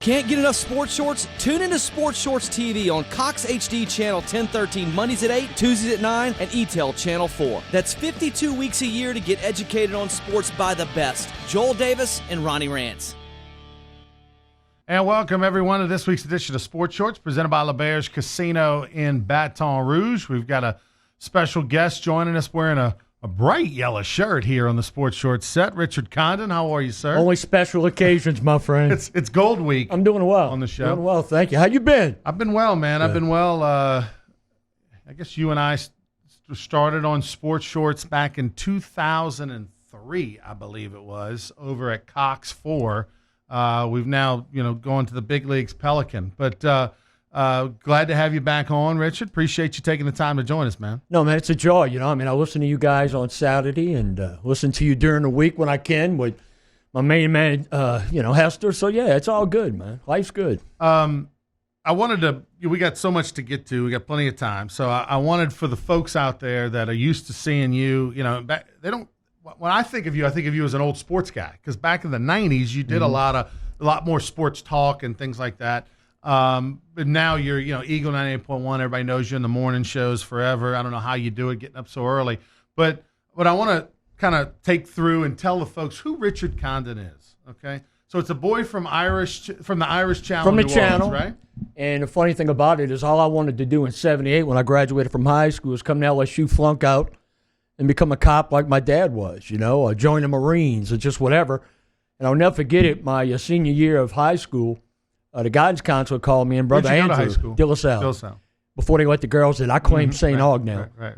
Can't get enough sports shorts? Tune into Sports Shorts TV on Cox HD Channel 1013 Mondays at 8, Tuesdays at 9, and ETEL Channel 4. That's 52 weeks a year to get educated on sports by the best. Joel Davis and Ronnie Rance. And welcome, everyone, to this week's edition of Sports Shorts, presented by LeBear's Casino in Baton Rouge. We've got a special guest joining us wearing a bright yellow shirt here on the Sports Shorts set. Richard Condon, how are you, sir? Only special occasions, my friend. It's Gold Week. I'm doing well. On the show. Doing well, thank you. How you been? I've been well, man. Good. I've been well. I guess you and I started on Sports Shorts back in 2003, I believe it was, over at Cox 4. We've now, gone to the big leagues, Pelican. But glad to have you back on, Richard. Appreciate you taking the time to join us, man. No, man, it's a joy. I listen to you guys on Saturday and listen to you during the week when I can with my main man, Hester. So, yeah, it's all good, man. Life's good. I wanted to – we got so much to get to. We got plenty of time. So I wanted for the folks out there that are used to seeing you, they don't – when I think of you as an old sports guy because back in the 90s you did a lot more sports talk and things like that. But now you're, Eagle 98.1. Everybody knows you in the morning shows forever. I don't know how you do it getting up so early. But what I want to kind of take through and tell the folks who Richard Condon is, okay? So it's a boy from the Irish Channel. From the New Channel, Orleans, right? And the funny thing about it is all I wanted to do in 78 when I graduated from high school was come to LSU, flunk out, and become a cop like my dad was, or join the Marines or just whatever. And I'll never forget it, my senior year of high school, the guidance counselor called me and Brother Andrew, De La Salle, before they let the girls in. I claim St. Aug now. Right.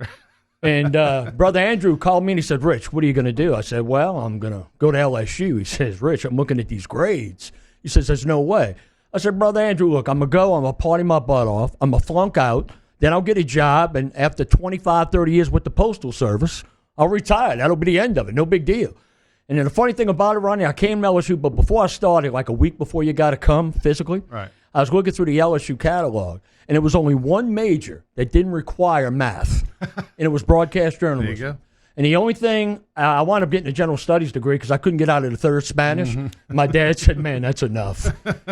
And Brother Andrew called me and he said, Rich, what are you going to do? I said, well, I'm going to go to LSU. He says, Rich, I'm looking at these grades. He says, there's no way. I said, Brother Andrew, look, I'm going to go. I'm going to party my butt off. I'm going to flunk out. Then I'll get a job. And after 25, 30 years with the Postal Service, I'll retire. That'll be the end of it. No big deal. And then the funny thing about it, Ronnie, I came to LSU, but before I started, like a week before you got to come physically, right. I was looking through the LSU catalog, and it was only one major that didn't require math, and it was broadcast journalism. There you go. And the only thing, I wound up getting a general studies degree because I couldn't get out of the third Spanish. My dad said, man, that's enough.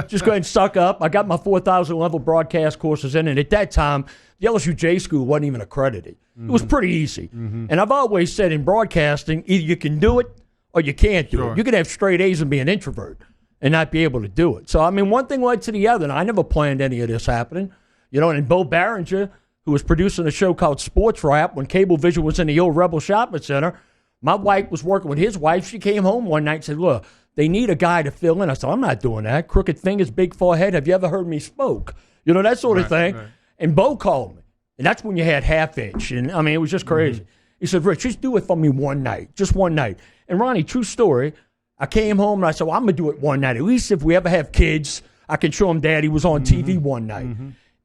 Just go ahead and suck up. I got my 4,000 level broadcast courses in, and at that time, the LSU J School wasn't even accredited. It was pretty easy. And I've always said in broadcasting, either you can do it or you can't do it. You can have straight A's and be an introvert and not be able to do it. So, one thing led to the other, and I never planned any of this happening. And Bo Barringer, who was producing a show called Sports Rap when Cablevision was in the old Rebel Shopping Center, my wife was working with his wife. She came home one night and said, look, they need a guy to fill in. I said, I'm not doing that. Crooked fingers, big forehead. Have you ever heard me spoke? That sort of thing. Right. And Bo called me. And that's when you had half inch. And, it was just crazy. He said, Rich, just do it for me one night. Just one night. And, Ronnie, true story, I came home and I said, well, I'm going to do it one night. At least if we ever have kids, I can show them Daddy was on TV one night.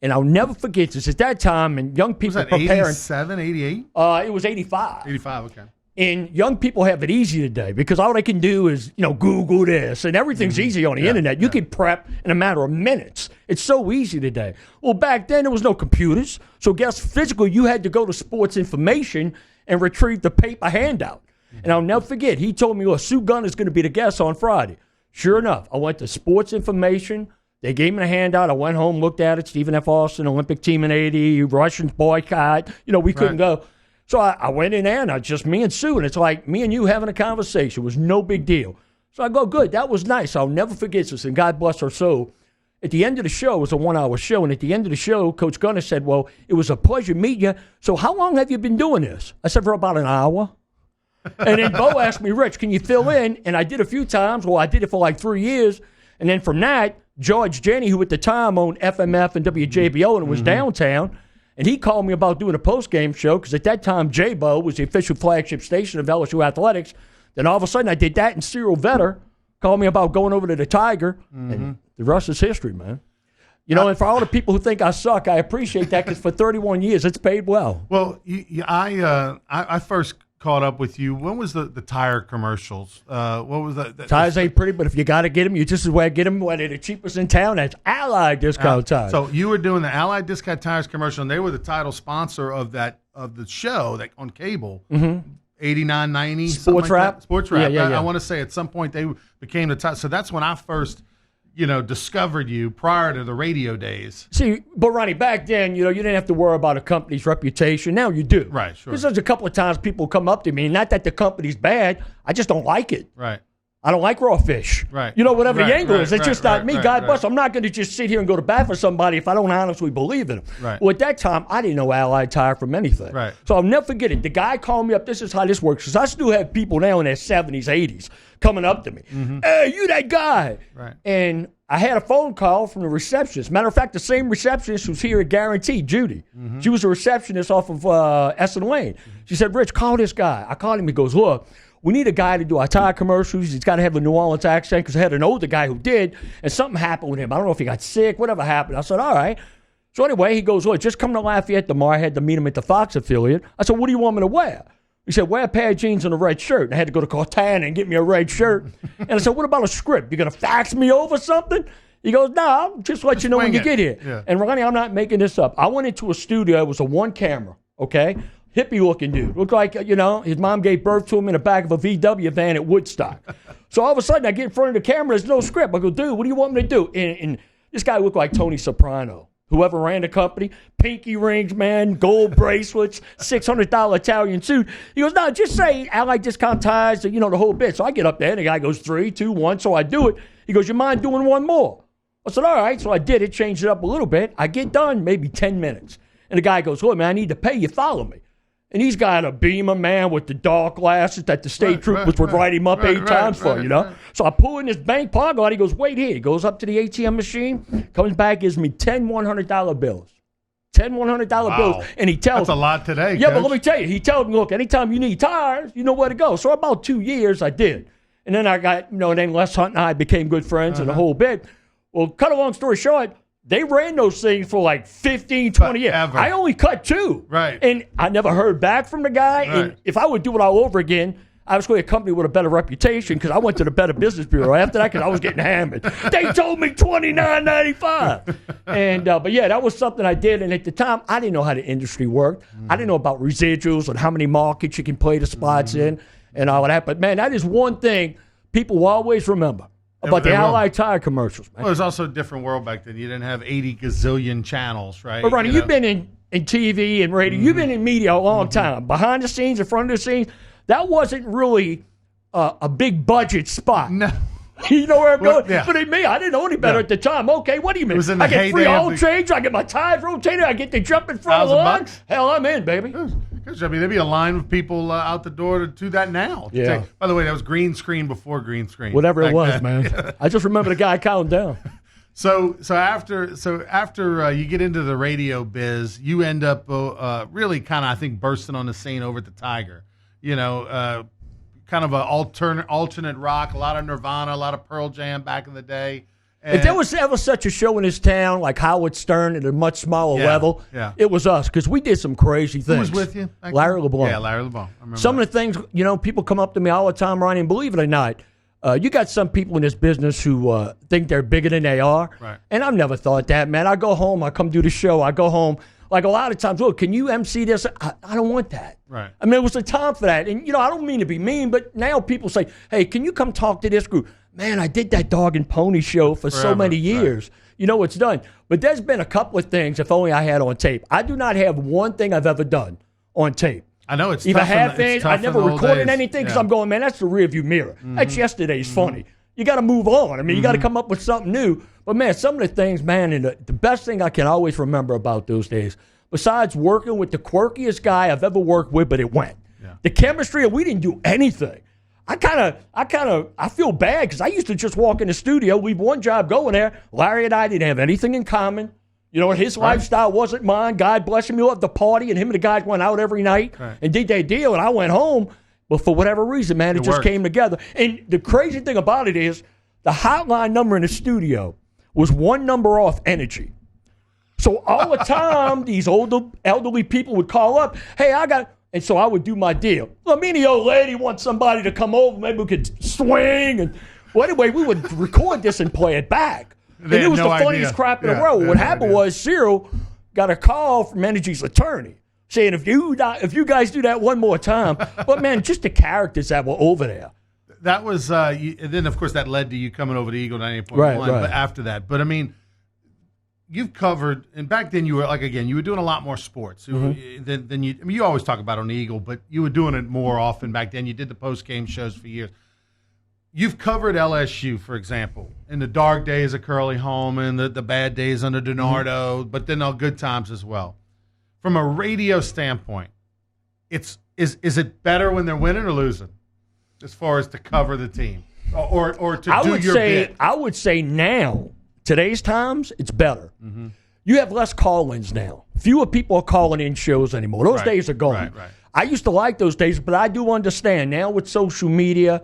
And I'll never forget this. At that time, and young people was that preparing. 87, 88? It was 85. 85, okay. And young people have it easy today because all they can do is, Google this. And everything's easy on the internet. You can prep in a matter of minutes. It's so easy today. Well, back then, there was no computers. So guess physically, you had to go to Sports Information and retrieve the paper handout. And I'll never forget, he told me, Sue Gunn is going to be the guest on Friday. Sure enough, I went to Sports Information. They gave me a handout. I went home, looked at it. Stephen F. Austin, Olympic team in 80, Russians boycott. We couldn't go. So I went in there, and just me and Sue, and it's like me and you having a conversation. It was no big deal. So I go, good, that was nice. I'll never forget this, and God bless her soul. At the end of the show, it was a 1-hour show, and at the end of the show, Coach Gunner said, well, it was a pleasure meeting you. So how long have you been doing this? I said, for about an hour. And then Bo asked me, Rich, can you fill in? And I did a few times. Well, I did it for like 3 years. And then from that, George Jenny, who at the time owned FMF and WJBO and was downtown, and he called me about doing a post-game show because at that time, J-Bo was the official flagship station of LSU Athletics. Then all of a sudden, I did that, and Cyril Vetter called me about going over to the Tiger, and the rest is history, man. And for all the people who think I suck, I appreciate that because for 31 years, it's paid well. Well, I first caught up with you. When was the tire commercials? What was that? Tires ain't pretty, but if you got to get them, you just as well get them when they're the cheapest in town. That's Allied Discount Tires. So you were doing the Allied Discount Tires commercial, and they were the title sponsor of the show that on cable. 89, 90. Sports Rap. Sports Rap. Yeah. I want to say at some point they became the title. So that's when I first discovered you prior to the radio days. See, but Ronnie, back then, you didn't have to worry about a company's reputation. Now you do. Right, sure. Because there's a couple of times people come up to me, not that the company's bad, I just don't like it. Right. I don't like raw fish. Right. Whatever Right, the angle right, is. It's right, just not me. right, God right. bless. I'm not going to just sit here and go to bat for somebody if I don't honestly believe in them. Right. Well, at that time, I didn't know Allied Tire from anything. Right. So I'll never forget it. The guy called me up. This is how this works. Because I still have people now in their 70s, 80s coming up to me. Mm-hmm. Hey, you that guy. Right. And I had a phone call from the receptionist. Matter of fact, the same receptionist who's here at Guarantee, Judy. Mm-hmm. She was a receptionist off of S and Wayne. She said, Rich, call this guy. I called him. He goes, look, we need a guy to do our tire commercials. He's got to have a New Orleans accent because I had an older guy who did, and something happened with him. I don't know if he got sick, whatever happened. I said, all right. So anyway, he goes, look, just come to Lafayette tomorrow. I had to meet him at the Fox affiliate. I said, what do you want me to wear? He said, wear a pair of jeans and a red shirt. And I had to go to Cortana and get me a red shirt. And I said, what about a script? You going to fax me over something? He goes, no, I'll just let you know when you get here. Yeah. And Ronnie, I'm not making this up. I went into a studio. It was a one camera, okay? Hippie-looking dude. Looked like, his mom gave birth to him in the back of a VW van at Woodstock. So all of a sudden, I get in front of the camera. There's no script. I go, dude, what do you want me to do? And this guy looked like Tony Soprano, whoever ran the company. Pinky rings, man, gold bracelets, $600 Italian suit. He goes, no, just say Allied Discount Tires, the whole bit. So I get up there, and the guy goes 3, 2, 1. So I do it. He goes, you mind doing one more? I said, all right. So I did it, changed it up a little bit. I get done, maybe 10 minutes. And the guy goes, look, man, I need to pay you. Follow me. And he's got a Beamer, man, with the dark glasses that the state troopers would write him up 8 times for, So I pull in this bank park lot. He goes, wait here. He goes up to the ATM machine, comes back, gives me 10 $100 bills. 10 $100 bills. And he tells That's a lot today, Yeah, Coach. but let me tell you. He tells me, look, anytime you need tires, you know where to go. So about 2 years, I did. And then I got, then Les Hunt and I became good friends and the whole bit. Well, cut a long story short, they ran those things for like 15, 20 years. Forever. I only cut 2. Right. And I never heard back from the guy. Right. And if I would do it all over again, I was going to a company with a better reputation because I went to the Better Business Bureau after that because I was getting hammered. They told me $29.95. And but yeah, that was something I did. And at the time, I didn't know how the industry worked. I didn't know about residuals and how many markets you can play the spots in and all of that. But man, that is one thing people will always remember about the Allied Tire commercials, man. Well, it was also a different world back then. You didn't have 80 gazillion channels, right? But Ronnie, you've been in TV and radio. You've been in media a long time. Behind the scenes, in front of the scenes. That wasn't really a big budget spot. No. You know where I'm going? Yeah. But in me, I didn't know any better at the time. Okay, what do you mean? It was in the I get free heyday of oil change. I get my tires rotated. I get to jump in front of the line. $1,000? Hell, I'm in, baby. Because, I mean, there'd be a line of people out the door to do that now. Yeah. By the way, that was green screen before green screen. Whatever it back was, then. man. I just remember the guy counting down. So after you get into the radio biz, you end up really kind of, I think, bursting on the scene over at the Tiger. Kind of an alternate rock, a lot of Nirvana, a lot of Pearl Jam back in the day. And if there was ever such a show in this town, like Howard Stern at a much smaller level, it was us because we did some crazy things. Who was with you? Larry LeBlanc. Yeah, Larry LeBlanc. I remember some of the things, people come up to me all the time, Ronnie, and believe it or not, you got some people in this business who think they're bigger than they are. Right. And I've never thought that, man. I go home, I come do the show, I go home. Like a lot of times, look, can you MC this? I don't want that. Right. I mean, it was a time for that. And, I don't mean to be mean, but now people say, hey, can you come talk to this group? Man, I did that dog and pony show for so many years. Right. You know, it's done. But there's been a couple of things, if only I had on tape. I do not have one thing I've ever done on tape. I know it's Either tough. have things, I never recorded anything because I'm going, man, that's the rearview mirror. Mm-hmm. That's yesterday's funny. You got to move on. I mean, you got to come up with something new. But, man, some of the things, man, and the best thing I can always remember about those days, besides working with the quirkiest guy I've ever worked with, but it went. Yeah. The chemistry, we didn't do anything. I feel bad because I used to just walk in the studio, leave one job, go in there. Larry and I didn't have anything in common. His lifestyle wasn't mine. God bless him. He loved the party, and him and the guys went out every night and did their deal, and I went home. But for whatever reason, man, it just came together. And the crazy thing about it is the hotline number in the studio was one number off energy. So all the time, these elderly people would call up, hey, and so I would do my deal. Well, me and the old lady want somebody to come over. Maybe we could swing. And well, anyway, we would record this and play it back. And it was the funniest crap in the world. What happened was Cyril got a call from Energy's attorney saying, if you guys do that one more time. But, man, just the characters that were over there. that was, and then of course that led to you coming over to Eagle 98.1. Right. But after that, but I mean, you've covered, and back then you were you were doing a lot more sports than you. I mean, you always talk about on the Eagle, but you were doing it more often back then. You did the post game shows for years. You've covered LSU, for example, in the dark days of Curly Holman, the bad days under DiNardo, but then all good times as well. From a radio standpoint, is it better when they're winning or losing, as far as to cover the team or to do your bit? I would say now, today's times, it's better. Mm-hmm. You have less call-ins now. Fewer people are calling in shows anymore. Those days are gone. Right. I used to like those days, but I do understand now with social media,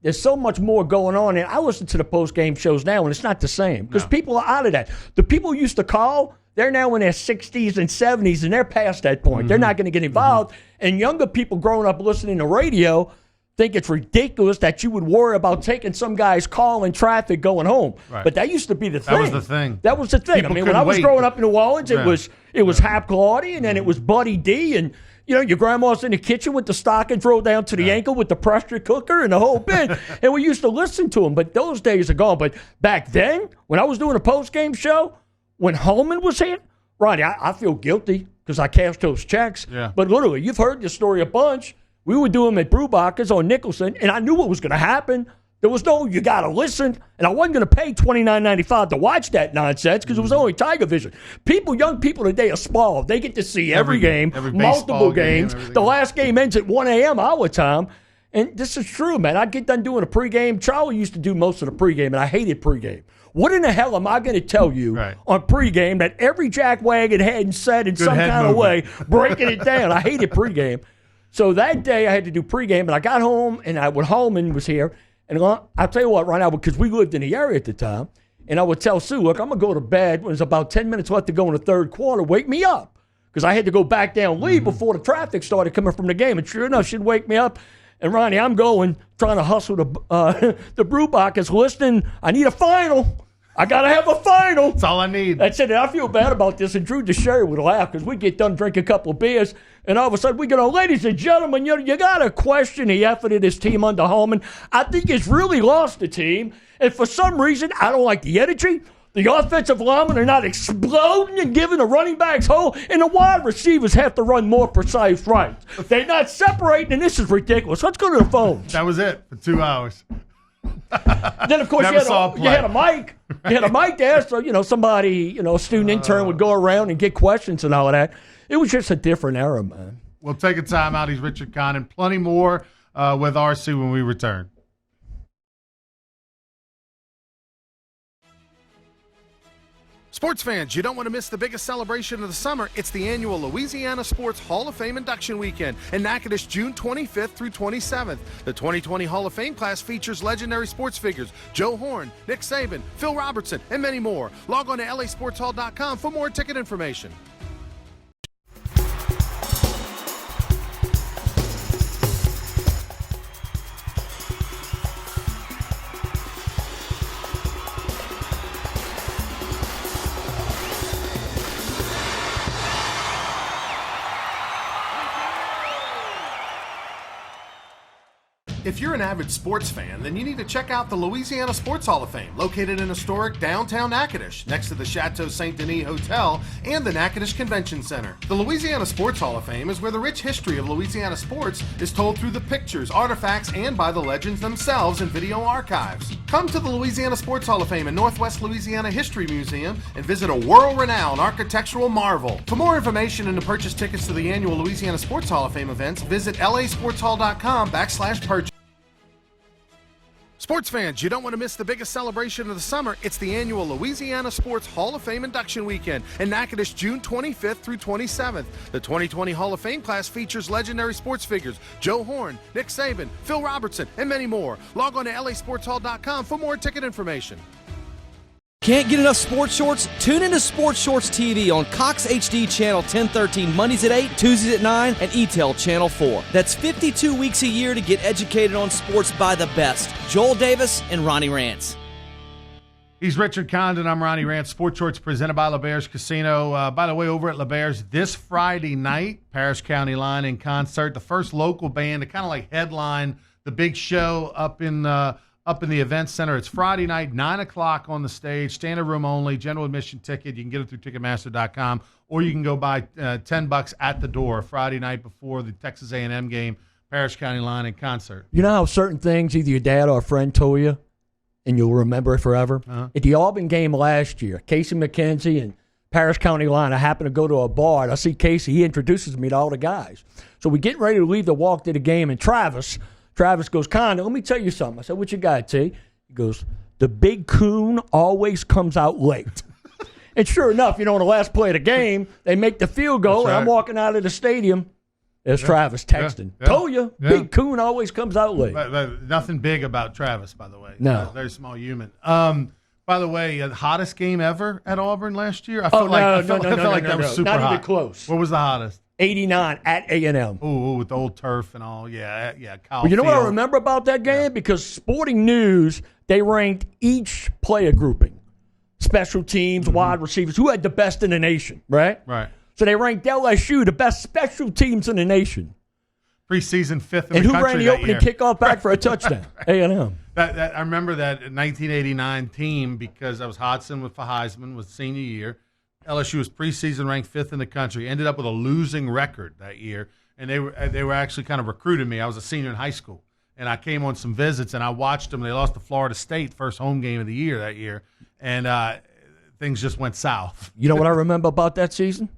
there's so much more going on. And I listen to the post-game shows now, and it's not the same because people are out of that. The people who used to call, they're now in their 60s and 70s, and they're past that point. Mm-hmm. They're not going to get involved. Mm-hmm. And younger people growing up listening to radio think it's ridiculous that you would worry about taking some guy's call in traffic going home. Right. But that used to be the thing. That was the thing. That was the thing. People, I mean, when I was growing up in New Orleans, it was Hap Claudy, and then it was Buddy D, and your grandma's in the kitchen with the stockings rolled down to the ankle with the pressure cooker and the whole bit. And we used to listen to them, but those days are gone. But back then, when I was doing a post-game show, when Holman was here, Ronnie, I feel guilty because I cashed those checks. Yeah. But literally, you've heard this story a bunch. We would do them at Brewbacher's on Nicholson, and I knew what was going to happen. There was no, you got to listen. And I wasn't going to pay $29.95 to watch that nonsense because it was only Tiger Vision. Young people today are spoiled. They get to see every game, multiple games. The last game ends at 1 a.m. our time. And this is true, man. I get done doing a pregame. Charlie used to do most of the pregame, and I hated pregame. What in the hell am I going to tell you on pregame that every jackwagon hadn't said in some kind of way, breaking it down? I hated pregame. So that day I had to do pregame, and I got home, and when Holman was here, and I'll tell you what, right now, because we lived in the area at the time, and I would tell Sue, look, I'm going to go to bed. When there's about 10 minutes left to go in the third quarter, wake me up. Because I had to go back down leave before the traffic started coming from the game. And sure enough, she'd wake me up. And Ronnie, I'm trying to hustle the Brewbachers, listening. I need a final. I got to have a final. That's all I need. That's it. And I feel bad about this. And Drew DeSherry would laugh because we get done drinking a couple of beers. And all of a sudden, we go, ladies and gentlemen, you got to question the effort of this team under Holman. I think it's really lost the team. And for some reason, I don't like the energy. The offensive linemen are not exploding and giving the running backs hole. And the wide receivers have to run more precise routes. They're not separating, and this is ridiculous. Let's go to the phones. That was it for 2 hours. Then, of course, you had a mic. You had a mic there, so, somebody, a student intern would go around and get questions and all of that. It was just a different era, man. We'll take a time out. He's Richard Condon. Plenty more with RC when we return. Sports fans, you don't want to miss the biggest celebration of the summer. It's the annual Louisiana Sports Hall of Fame Induction Weekend in Natchitoches, June 25th through 27th. The 2020 Hall of Fame class features legendary sports figures Joe Horn, Nick Saban, Phil Robertson, and many more. Log on to lasportshall.com for more ticket information. If you're an avid sports fan, then you need to check out the Louisiana Sports Hall of Fame, located in historic downtown Natchitoches, next to the Chateau St. Denis Hotel and the Natchitoches Convention Center. The Louisiana Sports Hall of Fame is where the rich history of Louisiana sports is told through the pictures, artifacts, and by the legends themselves in video archives. Come to the Louisiana Sports Hall of Fame and Northwest Louisiana History Museum and visit a world-renowned architectural marvel. For more information and to purchase tickets to the annual Louisiana Sports Hall of Fame events, visit lasportshall.com/purchase. Sports fans, you don't want to miss the biggest celebration of the summer. It's the annual Louisiana Sports Hall of Fame Induction Weekend in Natchitoches, June 25th through 27th. The 2020 Hall of Fame class features legendary sports figures Joe Horn, Nick Saban, Phil Robertson, and many more. Log on to lasportshall.com for more ticket information. Can't get enough sports shorts? Tune into Sports Shorts TV on Cox HD Channel 1013 Mondays at 8, Tuesdays at 9, and ETEL Channel 4. That's 52 weeks a year to get educated on sports by the best. Joel Davis and Ronnie Rance. He's Richard Condon. I'm Ronnie Rance. Sports Shorts presented by LeBear's Casino. By the way, over at LeBear's this Friday night, Parish County Line in concert, the first local band to kind of like headline the big show up in the event center. It's Friday night, 9:00 on the stage, standard room only, general admission ticket. You can get it through Ticketmaster.com, or you can go buy $10 at the door Friday night before the Texas A&M game, Parish County Line in concert. You know how certain things either your dad or a friend told you, and you'll remember it forever? Uh-huh. At the Auburn game last year, Casey McKenzie and Parish County Line, I happened to go to a bar, and I see Casey. He introduces me to all the guys. So we get ready to leave to walk to the game, and Travis goes, Conda, let me tell you something. I said, what you got, T? He goes, the big coon always comes out late. And sure enough, on the last play of the game, they make the field goal, and I'm walking out of the stadium. There's Travis texting. Told you, big coon always comes out late. But nothing big about Travis, by the way. No. Very small human. By the way, the hottest game ever at Auburn last year? I felt like that was super hot. Not even close. What was the hottest? 89 at A&M. Ooh, with the old turf and all. Yeah. Kyle Well, you know what I Field. remember about that game? Yeah. Because Sporting News, they ranked each player grouping. Special teams, wide receivers, who had the best in the nation, right? Right. So they ranked LSU the best special teams in the nation. Preseason fifth in and the who country ran the that opening year. kickoff back for a touchdown? A&M. I remember that 1989 team because that was Hodgson for Heisman was senior year. LSU was preseason ranked fifth in the country. Ended up with a losing record that year, and they were actually kind of recruiting me. I was a senior in high school, and I came on some visits, and I watched them. They lost to Florida State, first home game of the year that year, and things just went south. You know what I remember about that season?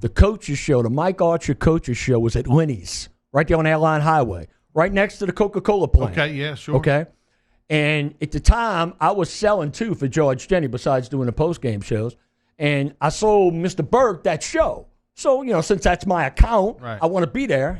The coaches show, the Mike Archer coaches show was at Lenny's, right there on Airline Highway, right next to the Coca-Cola plant. Okay, yeah, sure. Okay. And at the time, I was selling, too, for George Denny, besides doing the post-game shows. And I sold Mr. Burke that show. So, since that's my account, right. I want to be there,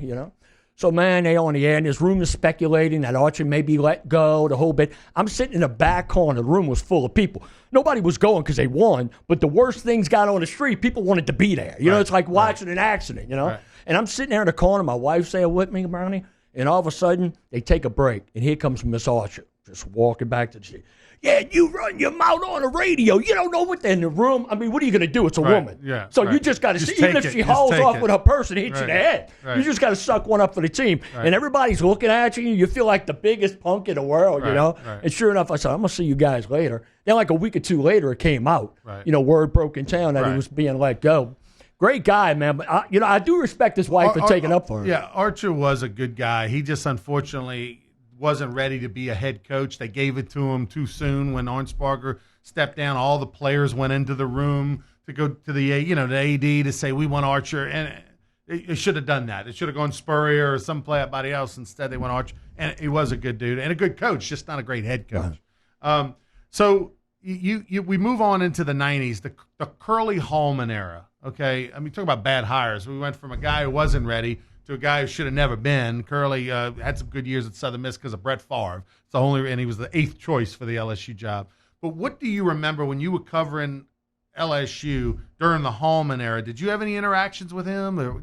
So, man, they on the air, and this room is speculating that Archer may be let go, the whole bit. I'm sitting in the back corner. The room was full of people. Nobody was going because they won, but the worst things got on the street. People wanted to be there. It's like watching an accident, Right. And I'm sitting there in the corner. My wife's there with me, Brownie, and all of a sudden, they take a break, and here comes Miss Archer, just walking back to the seat. Yeah, you run your mouth on the radio. You don't know what's in the room. I mean, what are you going to do? It's a woman. Yeah, so you just got to see, even if she hauls off with her purse and hits you in the head, you just got to suck one up for the team. Right. And everybody's looking at you. You feel like the biggest punk in the world, Right. And sure enough, I said, I'm going to see you guys later. Then like a week or two later, it came out. Right. Word broke in town that he was being let go. Great guy, man. But, I do respect his wife for taking up for him. Yeah, Archer was a good guy. He just unfortunately wasn't ready to be a head coach. They gave it to him too soon when Arnsparger stepped down. All the players went into the room to go to the AD to say, we want Archer. And it should have done that. It should have gone Spurrier or somebody else. Instead, they went Archer. And he was a good dude and a good coach, just not a great head coach. Right. So we move on into the 90s, the Curly Hallman era. Okay, I mean, talk about bad hires. We went from a guy who wasn't ready to a guy who should have never been. Curly had some good years at Southern Miss because of Brett Favre. And he was the 8th choice for the LSU job. But what do you remember when you were covering LSU during the Hallman era? Did you have any interactions with him? Or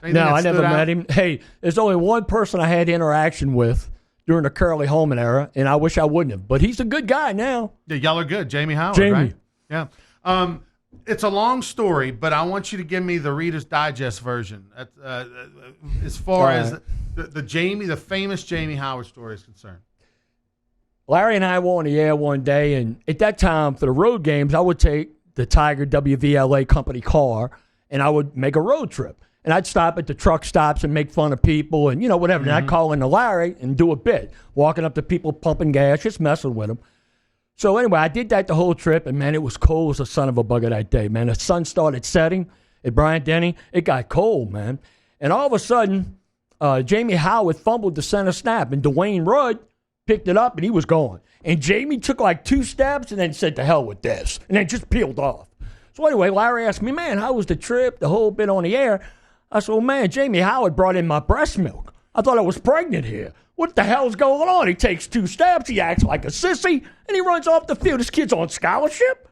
no, I never met him. Hey, there's only one person I had interaction with during the Curly Hallman era, and I wish I wouldn't have. But he's a good guy now. Yeah, y'all are good. Jamie Howard, right? Yeah. It's a long story, but I want you to give me the Reader's Digest version as far as the famous Jamie Howard story is concerned. Larry and I were on the air one day, and at that time, for the road games, I would take the Tiger WVLA company car, and I would make a road trip. And I'd stop at the truck stops and make fun of people and, whatever. And I'd call into Larry and do a bit, walking up to people pumping gas, just messing with them. So anyway, I did that the whole trip, and, man, it was cold as a son of a bugger that day, man. The sun started setting at Bryant-Denny. It got cold, man. And all of a sudden, Jamie Howard fumbled the center snap, and Dwayne Rudd picked it up, and he was gone. And Jamie took like 2 steps and then said, to hell with this, and then just peeled off. So anyway, Larry asked me, man, how was the trip, the whole bit on the air? I said, well, man, Jamie Howard brought in my breast milk. I thought I was pregnant here. What the hell's going on? He takes 2 steps, he acts like a sissy, and he runs off the field. This kid's on scholarship.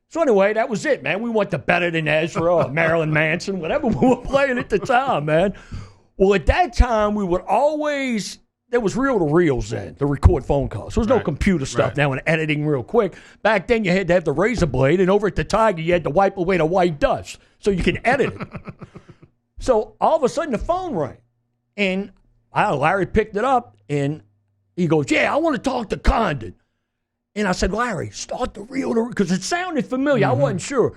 So anyway, that was it, man. We went to Better Than Ezra or Marilyn Manson, whatever we were playing at the time, man. Well, at that time, we would always, there was reel-to-reels then to record phone calls. There was no computer stuff now and editing real quick. Back then, you had to have the razor blade, and over at the Tiger, you had to wipe away the white dust so you can edit it. So all of a sudden, the phone rang, and Larry picked it up, and he goes, yeah, I want to talk to Condon. And I said, Larry, start the reel, because it sounded familiar. I wasn't sure.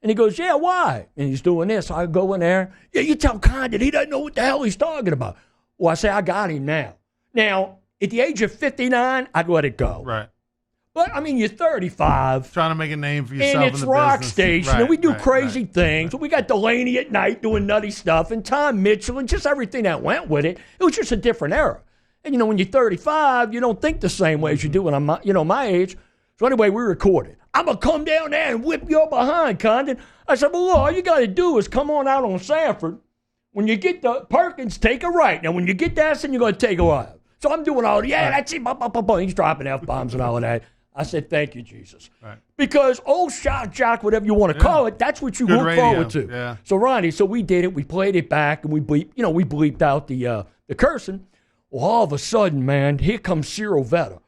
And he goes, yeah, why? And he's doing this. So I go in there. Yeah, you tell Condon he doesn't know what the hell he's talking about. Well, I say, I got him now. Now, at the age of 59, I'd let it go. Right. But, I mean, you're 35. Trying to make a name for yourself and it's in the rock business. station, Right, and we do right, crazy right, things. right. We got Delaney at night doing nutty stuff, and Tom Mitchell, and just everything that went with it. It was just a different era. And, you know, when you're 35, you don't think the same way as you do when I'm, my age. So anyway, we recorded. I'm going to come down there and whip your behind, Condon. I said, well, look, all you got to do is come on out on Sanford. When you get to Perkins, take a right. Now, when you get to Essen, you're going to take a right. So I'm doing all that's it. He's dropping F-bombs and all of that. I said, thank you, Jesus. Right. Because old shock jock, whatever you want to call it, that's what you Good look radio. forward to. Yeah. So, Ronnie, we did it. We played it back, and we bleeped out the cursing. Well, all of a sudden, man, here comes Cyril Vetter.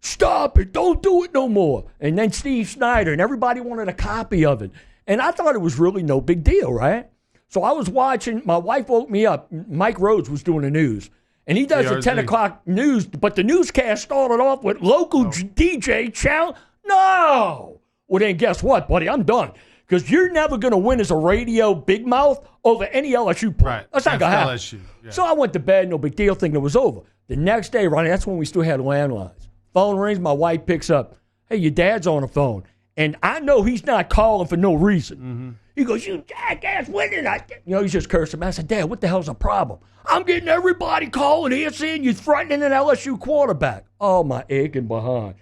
Stop it. Don't do it no more. And then Steve Snyder, and everybody wanted a copy of it. And I thought it was really no big deal, right? So I was watching. My wife woke me up. Mike Rhodes was doing the news. And he does the 10 o'clock news, but the newscast started off with local DJ challenge. No! Well, then guess what, buddy? I'm done. Because you're never going to win as a radio big mouth over any LSU player. Right. That's not going to happen. LSU. Yeah. So I went to bed, no big deal, thinking it was over. The next day, Ronnie, that's when we still had landlines. Phone rings, my wife picks up. Hey, your dad's on the phone. And I know he's not calling for no reason. Mm-hmm. He goes, you jackass, when did I? He's just cursing. I said, Dad, what the hell's the problem? I'm getting everybody calling here saying you're threatening an LSU quarterback. Oh, my aching behind.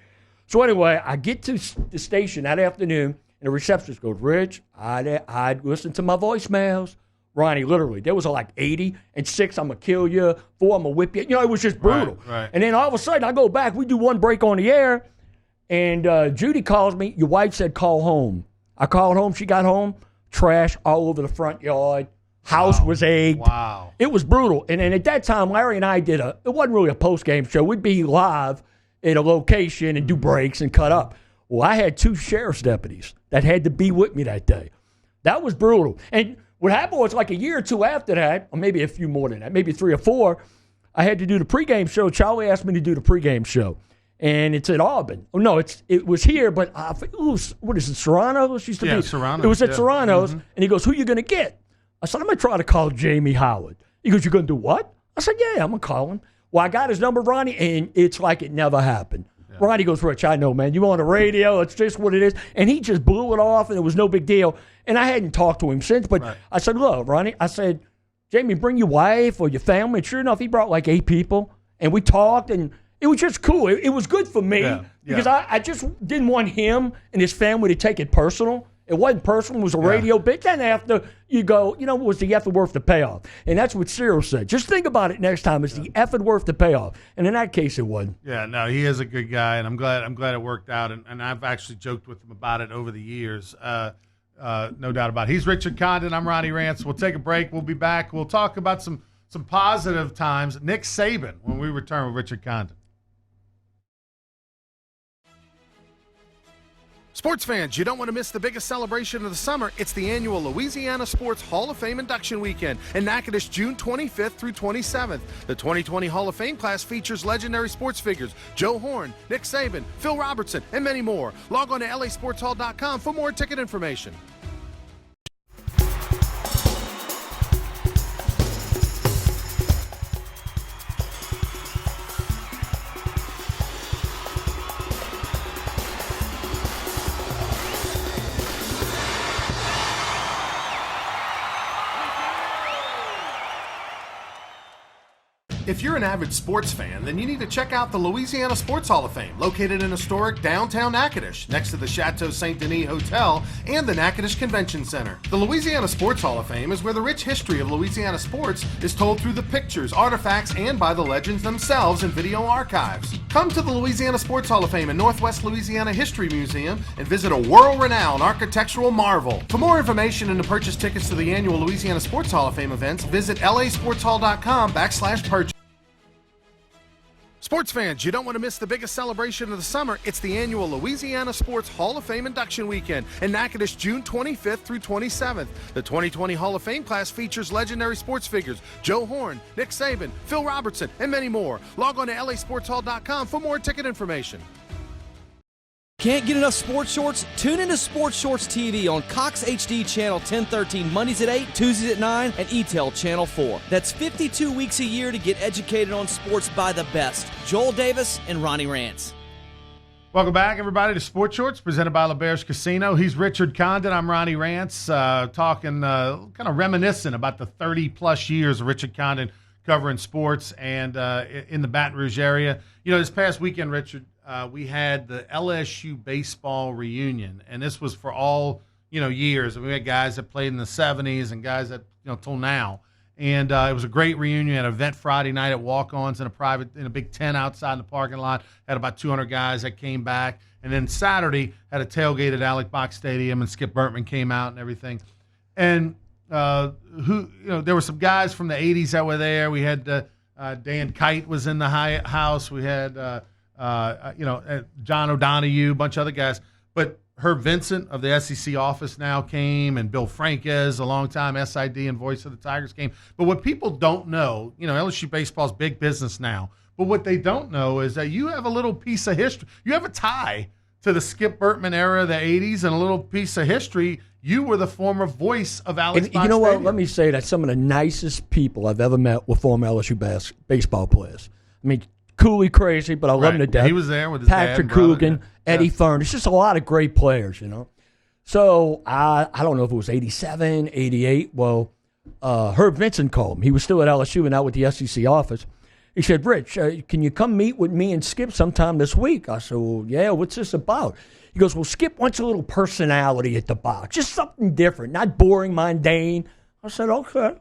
So anyway, I get to the station that afternoon, and the receptionist goes, Rich, I'd listen to my voicemails. Ronnie, literally, there was like 80, and 6, I'm going to kill you, 4, I'm going to whip you. It was just brutal. Right. And then all of a sudden, I go back, we do one break on the air, and Judy calls me. Your wife said call home. I called home. She got home. Trash all over the front yard. House was egged. Wow. It was brutal. And at that time, Larry and I it wasn't really a post-game show. We'd be live at a location and do breaks and cut up. Well, I had 2 sheriff's deputies that had to be with me that day. That was brutal. And what happened was like a year or 2 after that, or maybe a few more than that, maybe 3 or 4, I had to do the pregame show. Charlie asked me to do the pregame show. And it's at Auburn. Oh, no, it was here, but what is it, Serrano's? Used to be. Serrano's. It was at Serrano's, and he goes, who you going to get? I said, I'm going to try to call Jamie Howard. He goes, you're going to do what? I said, yeah, I'm going to call him. Well, I got his number, Ronnie, and it's like it never happened. Yeah. Ronnie goes, Rich, I know, man. You on the radio. It's just what it is. And he just blew it off, and it was no big deal. And I hadn't talked to him since, but I said, look, Ronnie, I said, Jamie, bring your wife or your family. And sure enough, he brought like 8 people, and we talked, and it was just cool. It was good for me because I just didn't want him and his family to take it personal. It wasn't personal. It was a radio bit. Then after you go, was the effort worth the payoff? And that's what Cyril said. Just think about it next time. Is the effort worth the payoff? And in that case, it wasn't. Yeah, no, he is a good guy, and I'm glad it worked out. And I've actually joked with him about it over the years. No doubt about it. He's Richard Condon. I'm Ronnie Rance. We'll take a break. We'll be back. We'll talk about some positive times. Nick Saban when we return with Richard Condon. Sports fans, you don't want to miss the biggest celebration of the summer. It's the annual Louisiana Sports Hall of Fame Induction Weekend in Natchitoches, June 25th through 27th. The 2020 Hall of Fame class features legendary sports figures Joe Horn, Nick Saban, Phil Robertson, and many more. Log on to lasportshall.com for more ticket information. If you're an avid sports fan, then you need to check out the Louisiana Sports Hall of Fame, located in historic downtown Natchitoches, next to the Chateau St. Denis Hotel and the Natchitoches Convention Center. The Louisiana Sports Hall of Fame is where the rich history of Louisiana sports is told through the pictures, artifacts, and by the legends themselves in video archives. Come to the Louisiana Sports Hall of Fame and Northwest Louisiana History Museum and visit a world-renowned architectural marvel. For more information and to purchase tickets to the annual Louisiana Sports Hall of Fame events, visit lasportshall.com/purchase. Sports fans, you don't want to miss the biggest celebration of the summer. It's the annual Louisiana Sports Hall of Fame Induction Weekend in Natchitoches, June 25th through 27th. The 2020 Hall of Fame class features legendary sports figures Joe Horn, Nick Saban, Phil Robertson, and many more. Log on to lasportshall.com for more ticket information. Can't get enough sports shorts? Tune into SportShorts TV on Cox HD Channel 1013 Mondays at 8, Tuesdays at 9, and ETEL Channel 4. That's 52 weeks a year to get educated on sports by the best. Joel Davis and Ronnie Rance. Welcome back, everybody, to Sports Shorts, presented by LaBerge Casino. He's Richard Condon. I'm Ronnie Rance, talking, kind of reminiscent about the 30-plus years of Richard Condon covering sports and in the Baton Rouge area. You know, this past weekend, Richard, we had the LSU baseball reunion, and this was for all, years. We had guys that played in the 70s and guys that, till now. And it was a great reunion. We had an event Friday night at Walk-Ons in a big tent outside in the parking lot. Had about 200 guys that came back. And then Saturday had a tailgate at Alec Box Stadium, and Skip Bertman came out and everything. And there were some guys from the 80s that were there. We had Dan Kite was in the house. We had John O'Donohue, a bunch of other guys. But Herb Vincent of the SEC office now came, and Bill Franquez, a longtime SID and voice of the Tigers, came. But what people don't know, LSU baseball's big business now. But what they don't know is that you have a little piece of history. You have a tie to the Skip Bertman era of the 80s and a little piece of history. You were the former voice of Alex Box You know Stadium. what? Let me say that some of the nicest people I've ever met were former LSU baseball players. I mean, Cooley crazy, but I love him to death. He was there with his Patrick dad and brother. Coogan, Eddie Furnish, just a lot of great players, So I don't know if it was 87, 88. Well, Herb Vincent called me. He was still at LSU and out with the SEC office. He said, Rich, can you come meet with me and Skip sometime this week? I said, well, yeah, what's this about? He goes, well, Skip wants a little personality at the box, just something different, not boring, mundane. I said, okay.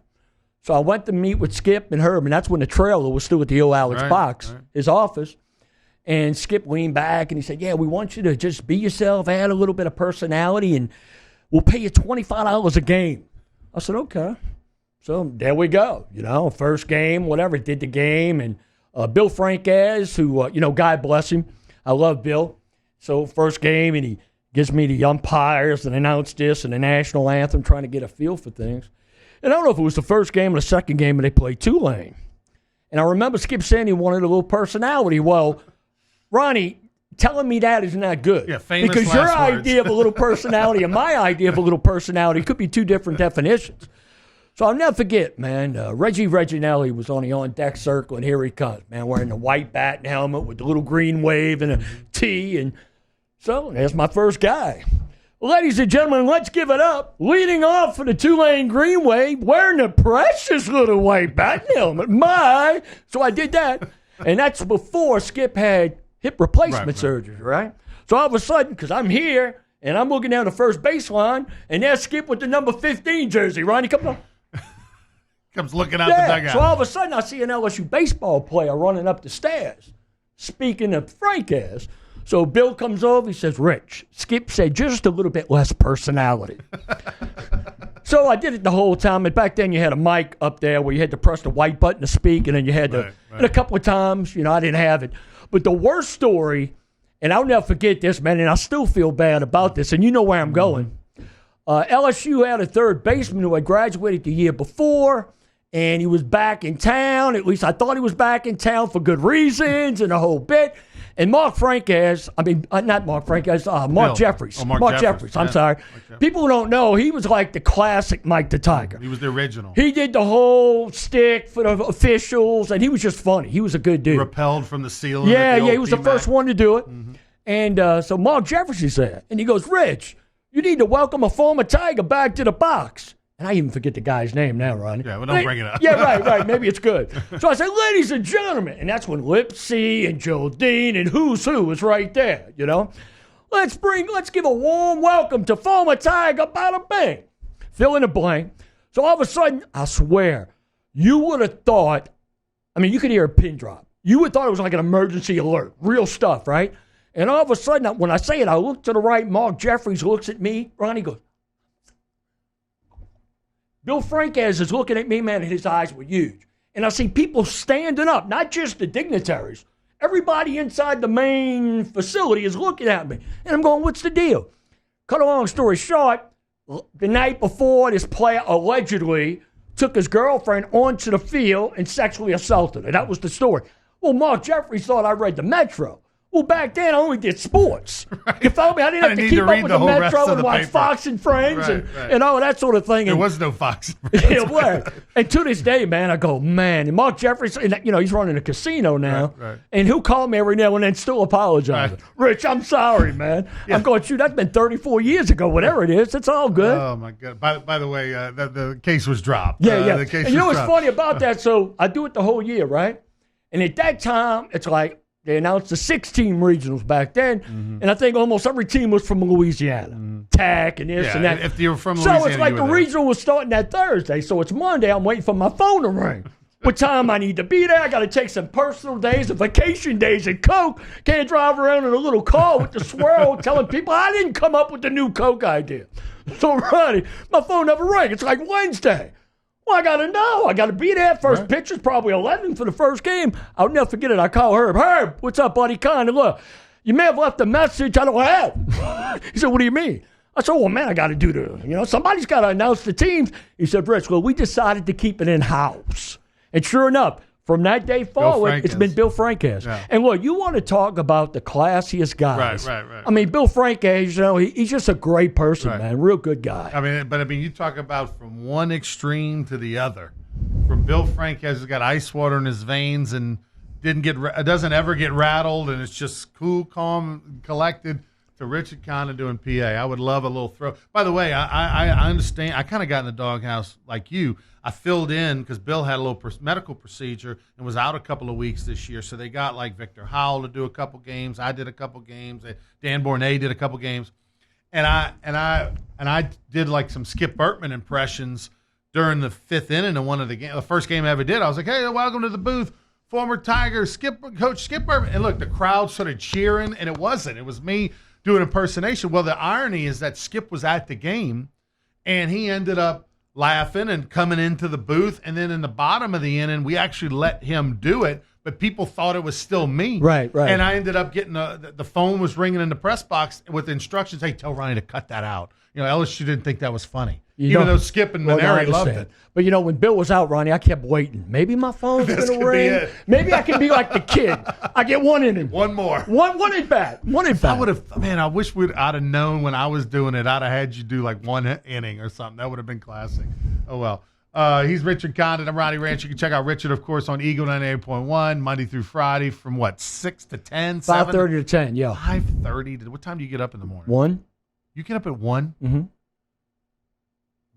So I went to meet with Skip and Herb, and that's when the trailer was still at the old Alex Box, his office. And Skip leaned back, and he said, yeah, we want you to just be yourself, add a little bit of personality, and we'll pay you $25 a game. I said, okay. So there we go. First game, whatever, did the game. And Bill Franquez, who, God bless him. I love Bill. So first game, and he gives me the umpires and announced this and the national anthem, trying to get a feel for things. And I don't know if it was the first game or the second game, but they played Tulane. And I remember Skip saying he wanted a little personality. Well, Ronnie, telling me that is not good. Yeah, famous because your last words. idea of a little personality and my idea of a little personality could be two different definitions. So I'll never forget, man, Reggie Reginelli was on the on-deck circle, and here he comes, man, wearing the white bat and helmet with the little green wave and a T. And so there's my first guy. Ladies and gentlemen, let's give it up. Leading off for the Tulane Green Wave, wearing the precious little white bat and helmet. So I did that. And that's before Skip had hip replacement surgery, right? So all of a sudden, because I'm here, and I'm looking down the first baseline, and there's Skip with the number 15 jersey. Ronnie, come on. Comes looking out the dugout. So all of a sudden, I see an LSU baseball player running up the stairs. Speaking of Franquez, so Bill comes over, he says, Rich, Skip said just a little bit less personality. So I did it the whole time. And back then you had a mic up there where you had to press the white button to speak, and then you had to, and a couple of times, I didn't have it. But the worst story, and I'll never forget this, man, and I still feel bad about this, and you know where I'm going. LSU had a third baseman who had graduated the year before, and he was back in town. At least I thought he was back in town for good reasons and a whole bit. And Mark Jeffries. Mark Jeffries. I'm sorry. People who don't know, he was like the classic Mike the Tiger. He was the original. He did the whole stick for the officials, and he was just funny. He was a good dude. He rappelled from the ceiling. Yeah, he was the first one to do it. Mm-hmm. And so Mark Jeffries is there, and he goes, Rich, you need to welcome a former Tiger back to the box. And I even forget the guy's name now, Ronnie. Yeah, well, don't bring it up. Yeah, right. Maybe it's good. So I said, ladies and gentlemen. And that's when Lipsy and Joe Dean and Who's Who was right there, Let's give a warm welcome to former Tiger, bada bing. Fill in the blank. So all of a sudden, I swear, you would have thought, you could hear a pin drop. You would have thought it was like an emergency alert. Real stuff, right? And all of a sudden, when I say it, I look to the right. Mark Jeffries looks at me. Ronnie goes, Bill Franquez is looking at me, man, and his eyes were huge. And I see people standing up, not just the dignitaries. Everybody inside the main facility is looking at me. And I'm going, what's the deal? Cut a long story short, the night before, this player allegedly took his girlfriend onto the field and sexually assaulted her. That was the story. Well, Mark Jeffries thought I read the Metro. Well, back then, I only did sports. Right. You follow me? I didn't have to keep up with the Metro and watch Fox and Friends and all that sort of thing. There was no Fox and Friends. It was. And to this day, man, I go, man. And Mark Jeffries, he's running a casino now. Right. And he'll call me every now and then still apologize. Right. Rich, I'm sorry, man. Yeah. I'm going, shoot, that's been 34 years ago, whatever it is. It's all good. Oh, my God. By the way, the case was dropped. Yeah. The case and you know what's dropped. funny about that? So I do it the whole year, right? And at that time, it's like, they announced the 6-team regionals back then, and I think almost every team was from Louisiana. Tech and this and that. If you were from Louisiana, so it's like the regional was starting that Thursday. So it's Monday. I'm waiting for my phone to ring. What time I need to be there? I got to take some personal days and vacation days and Coke. Can't drive around in a little car with the swirl telling people I didn't come up with the new Coke idea. So, Ronnie, my phone never rang. It's like Wednesday. Well, I got to know. I got to be there. First pitch is probably 11 for the first game. I'll never forget it. I call Herb. Herb, what's up, buddy? Kind of look. You may have left a message. I don't have. He said, what do you mean? I said, well, man, I got to do somebody's got to announce the teams. He said, Rich, well, we decided to keep it in-house. And sure enough, from that day forward, it's been Bill Franques. Yeah. And look, you want to talk about the classiest guys. Right. I mean, Bill Franques, he's just a great person, man. Real good guy. I mean, you talk about from one extreme to the other. From Bill Franques, who's got ice water in his veins and doesn't ever get rattled, and it's just cool, calm, collected, to Richard Conner doing PA. I would love a little throw. By the way, I understand. I kind of got in the doghouse like you. I filled in because Bill had a little medical procedure and was out a couple of weeks this year. So they got like Victor Howell to do a couple games. I did a couple games. Dan Bournet did a couple games, and I did like some Skip Bertman impressions during the fifth inning of one of the games. The first game I ever did, I was like, "Hey, welcome to the booth, former Tiger Coach Skip Bertman." And look, the crowd started cheering, and it wasn't. It was me doing impersonation. Well, the irony is that Skip was at the game, and he ended up laughing and coming into the booth. And then in the bottom of the inning, we actually let him do it, but people thought it was still me. Right. And I ended up getting the phone was ringing in the press box with instructions. Hey, tell Ronnie to cut that out. LSU didn't think that was funny. Even though Skip and Maneri loved it. But, when Bill was out, Ronnie, I kept waiting. Maybe my phone's going to ring. Maybe I can be like the kid. I get one inning. One more. One at bat. I wish I'd have known when I was doing it. I'd have had you do like one inning or something. That would have been classic. Oh, well. He's Richard Condon. I'm Ronnie Ranch. You can check out Richard, of course, on Eagle 98.1, Monday through Friday from 6 to 10? 5:30 to 10, yeah. 5:30. What time do you get up in the morning? 1. You get up at 1? Mm-hmm.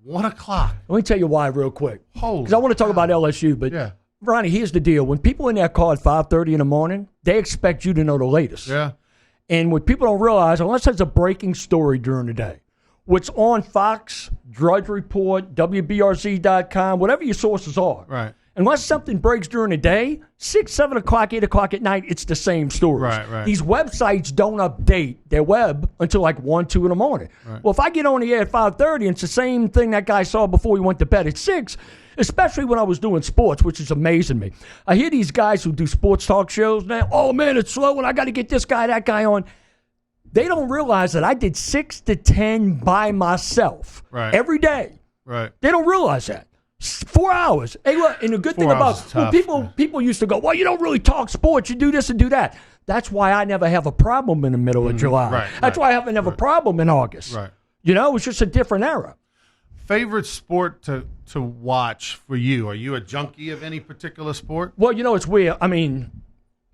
1 o'clock. Let me tell you why real quick. Because I want to talk about LSU, but Ronnie, here's the deal. When people in that car at 5:30 in the morning, they expect you to know the latest. Yeah. And what people don't realize, unless there's a breaking story during the day, what's on Fox, Drudge Report, WBRZ.com, whatever your sources are. Right. Unless something breaks during the day, 6, 7 o'clock, 8 o'clock at night, it's the same stories. Right. These websites don't update their web until like 1, 2 in the morning. Right. Well, if I get on the air at 5:30 and it's the same thing that guy saw before he went to bed at 6, especially when I was doing sports, which is amazing me. I hear these guys who do sports talk shows now, oh, man, it's slow and I got to get this guy, that guy on. They don't realize that I did 6 to 10 by myself every day. Right. They don't realize that. 4 hours. Hey, look, and the good thing about people used to go, well, you don't really talk sports. You do this and do that. That's why I never have a problem in the middle of July. That's why I haven't have a problem in August. Right. It's just a different era. Favorite sport to watch for you? Are you a junkie of any particular sport? Well, it's weird. I mean,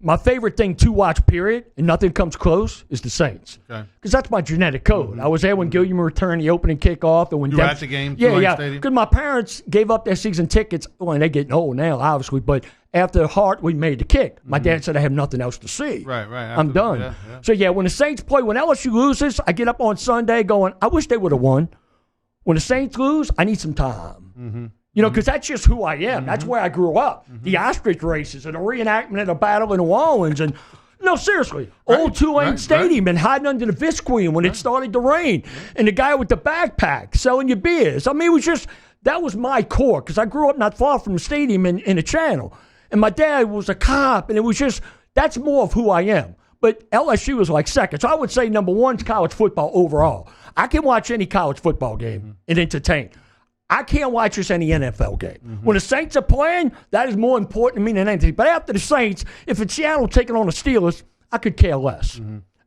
my favorite thing to watch, period, and nothing comes close, is the Saints. Okay. Because that's my genetic code. Mm-hmm. I was there when Gilliam returned the opening kickoff. And when you were at the game? Yeah. Because my parents gave up their season tickets. Well, they're getting old now, obviously. But after Hart, we made the kick. My dad said I have nothing else to see. Right. I'm done. Yeah. So, when the Saints play, when LSU loses, I get up on Sunday going, I wish they would have won. When the Saints lose, I need some time. Mm-hmm. Because that's just who I am. Mm-hmm. That's where I grew up. Mm-hmm. The ostrich races and the reenactment of the Battle in New Orleans. And, no, seriously, old Tulane Stadium and hiding under the Visqueen when it started to rain. And the guy with the backpack selling you beers. I mean, it was just, that was my core because I grew up not far from the stadium in the Channel. And my dad was a cop. And it was just, That's more of who I am. But LSU is like second. So I would say number one's college football overall. I can watch any college football game and entertain. I can't watch just any NFL game. When the Saints are playing, that is more important to me than anything. But after the Saints, if it's Seattle taking on the Steelers, I could care less.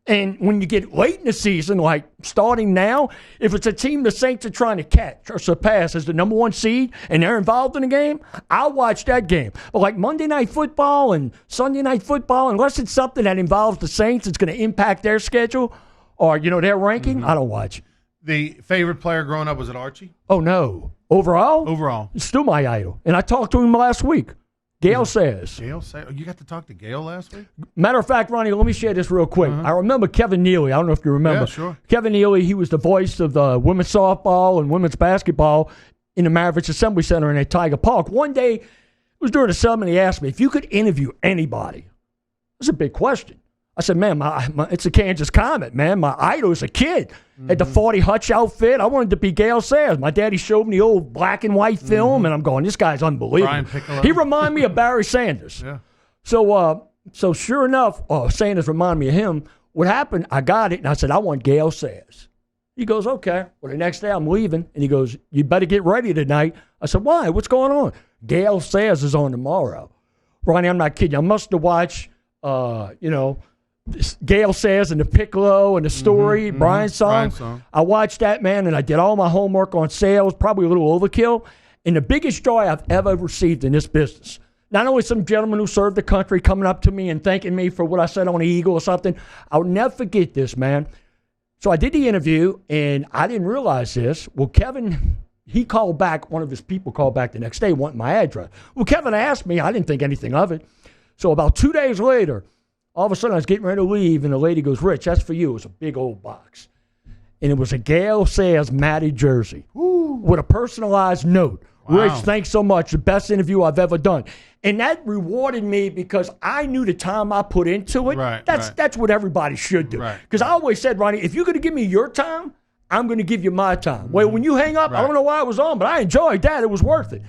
And when you get late in the season, like starting now, if it's a team the Saints are trying to catch or surpass as the number one seed and they're involved in the game, I'll watch that game. But like Monday Night Football and Sunday Night Football, unless it's something that involves the Saints, it's going to impact their schedule or, their ranking, I don't watch. The favorite player growing up, was it Archie? Oh, no. Overall? Overall. He's still my idol. And I talked to him last week. Gail says. Gail says. Oh, you got to talk to Gail last week? Matter of fact, Ronnie, let me share this real quick. I remember Kevin Neely. I don't know if you remember. Yeah, sure. Kevin Neely, he was the voice of the women's softball and women's basketball in the Mavericks Assembly Center in Tiger Park. One day, it was during the summer, and he asked me, if you could interview anybody, that's a big question. I said, man, it's a Kansas Comet, man. My idol as a kid. Had the 40 Hutch outfit. I wanted to be Gale Sayers. My daddy showed me the old black and white film, and I'm going, this guy's unbelievable. Brian Piccolo. He reminded me of Barry Sanders. Yeah. So sure enough, Sanders reminded me of him. What happened, I got it, and I said, I want Gale Sayers. He goes, okay. Well, the next day I'm leaving, and he goes, you better get ready tonight. I said, why? What's going on? Gale Sayers is on tomorrow. Ronnie, I'm not kidding you. I must have watched, Gail Sayers and the Piccolo and the story, Brian's song. I watched that, man, and I did all my homework on sales, probably a little overkill. And the biggest joy I've ever received in this business, not only some gentleman who served the country coming up to me and thanking me for what I said on the Eagle or something, I'll never forget this, man. So I did the interview, and I didn't realize this. Well, Kevin, he called back, one of his people called back the next day wanting my address. Well, Kevin asked me. I didn't think anything of it. So about 2 days later, all of a sudden, I was getting ready to leave, and the lady goes, Rich, that's for you. It was a big old box. And it was a Gale Sayers Matty jersey with a personalized note. Wow. Rich, thanks so much. The best interview I've ever done. And that rewarded me because I knew the time I put into it. That's what everybody should do. Because I always said, Ronnie, if you're going to give me your time, I'm going to give you my time. Well, when you hang up, I don't know why I was on, but I enjoyed that. It was worth it.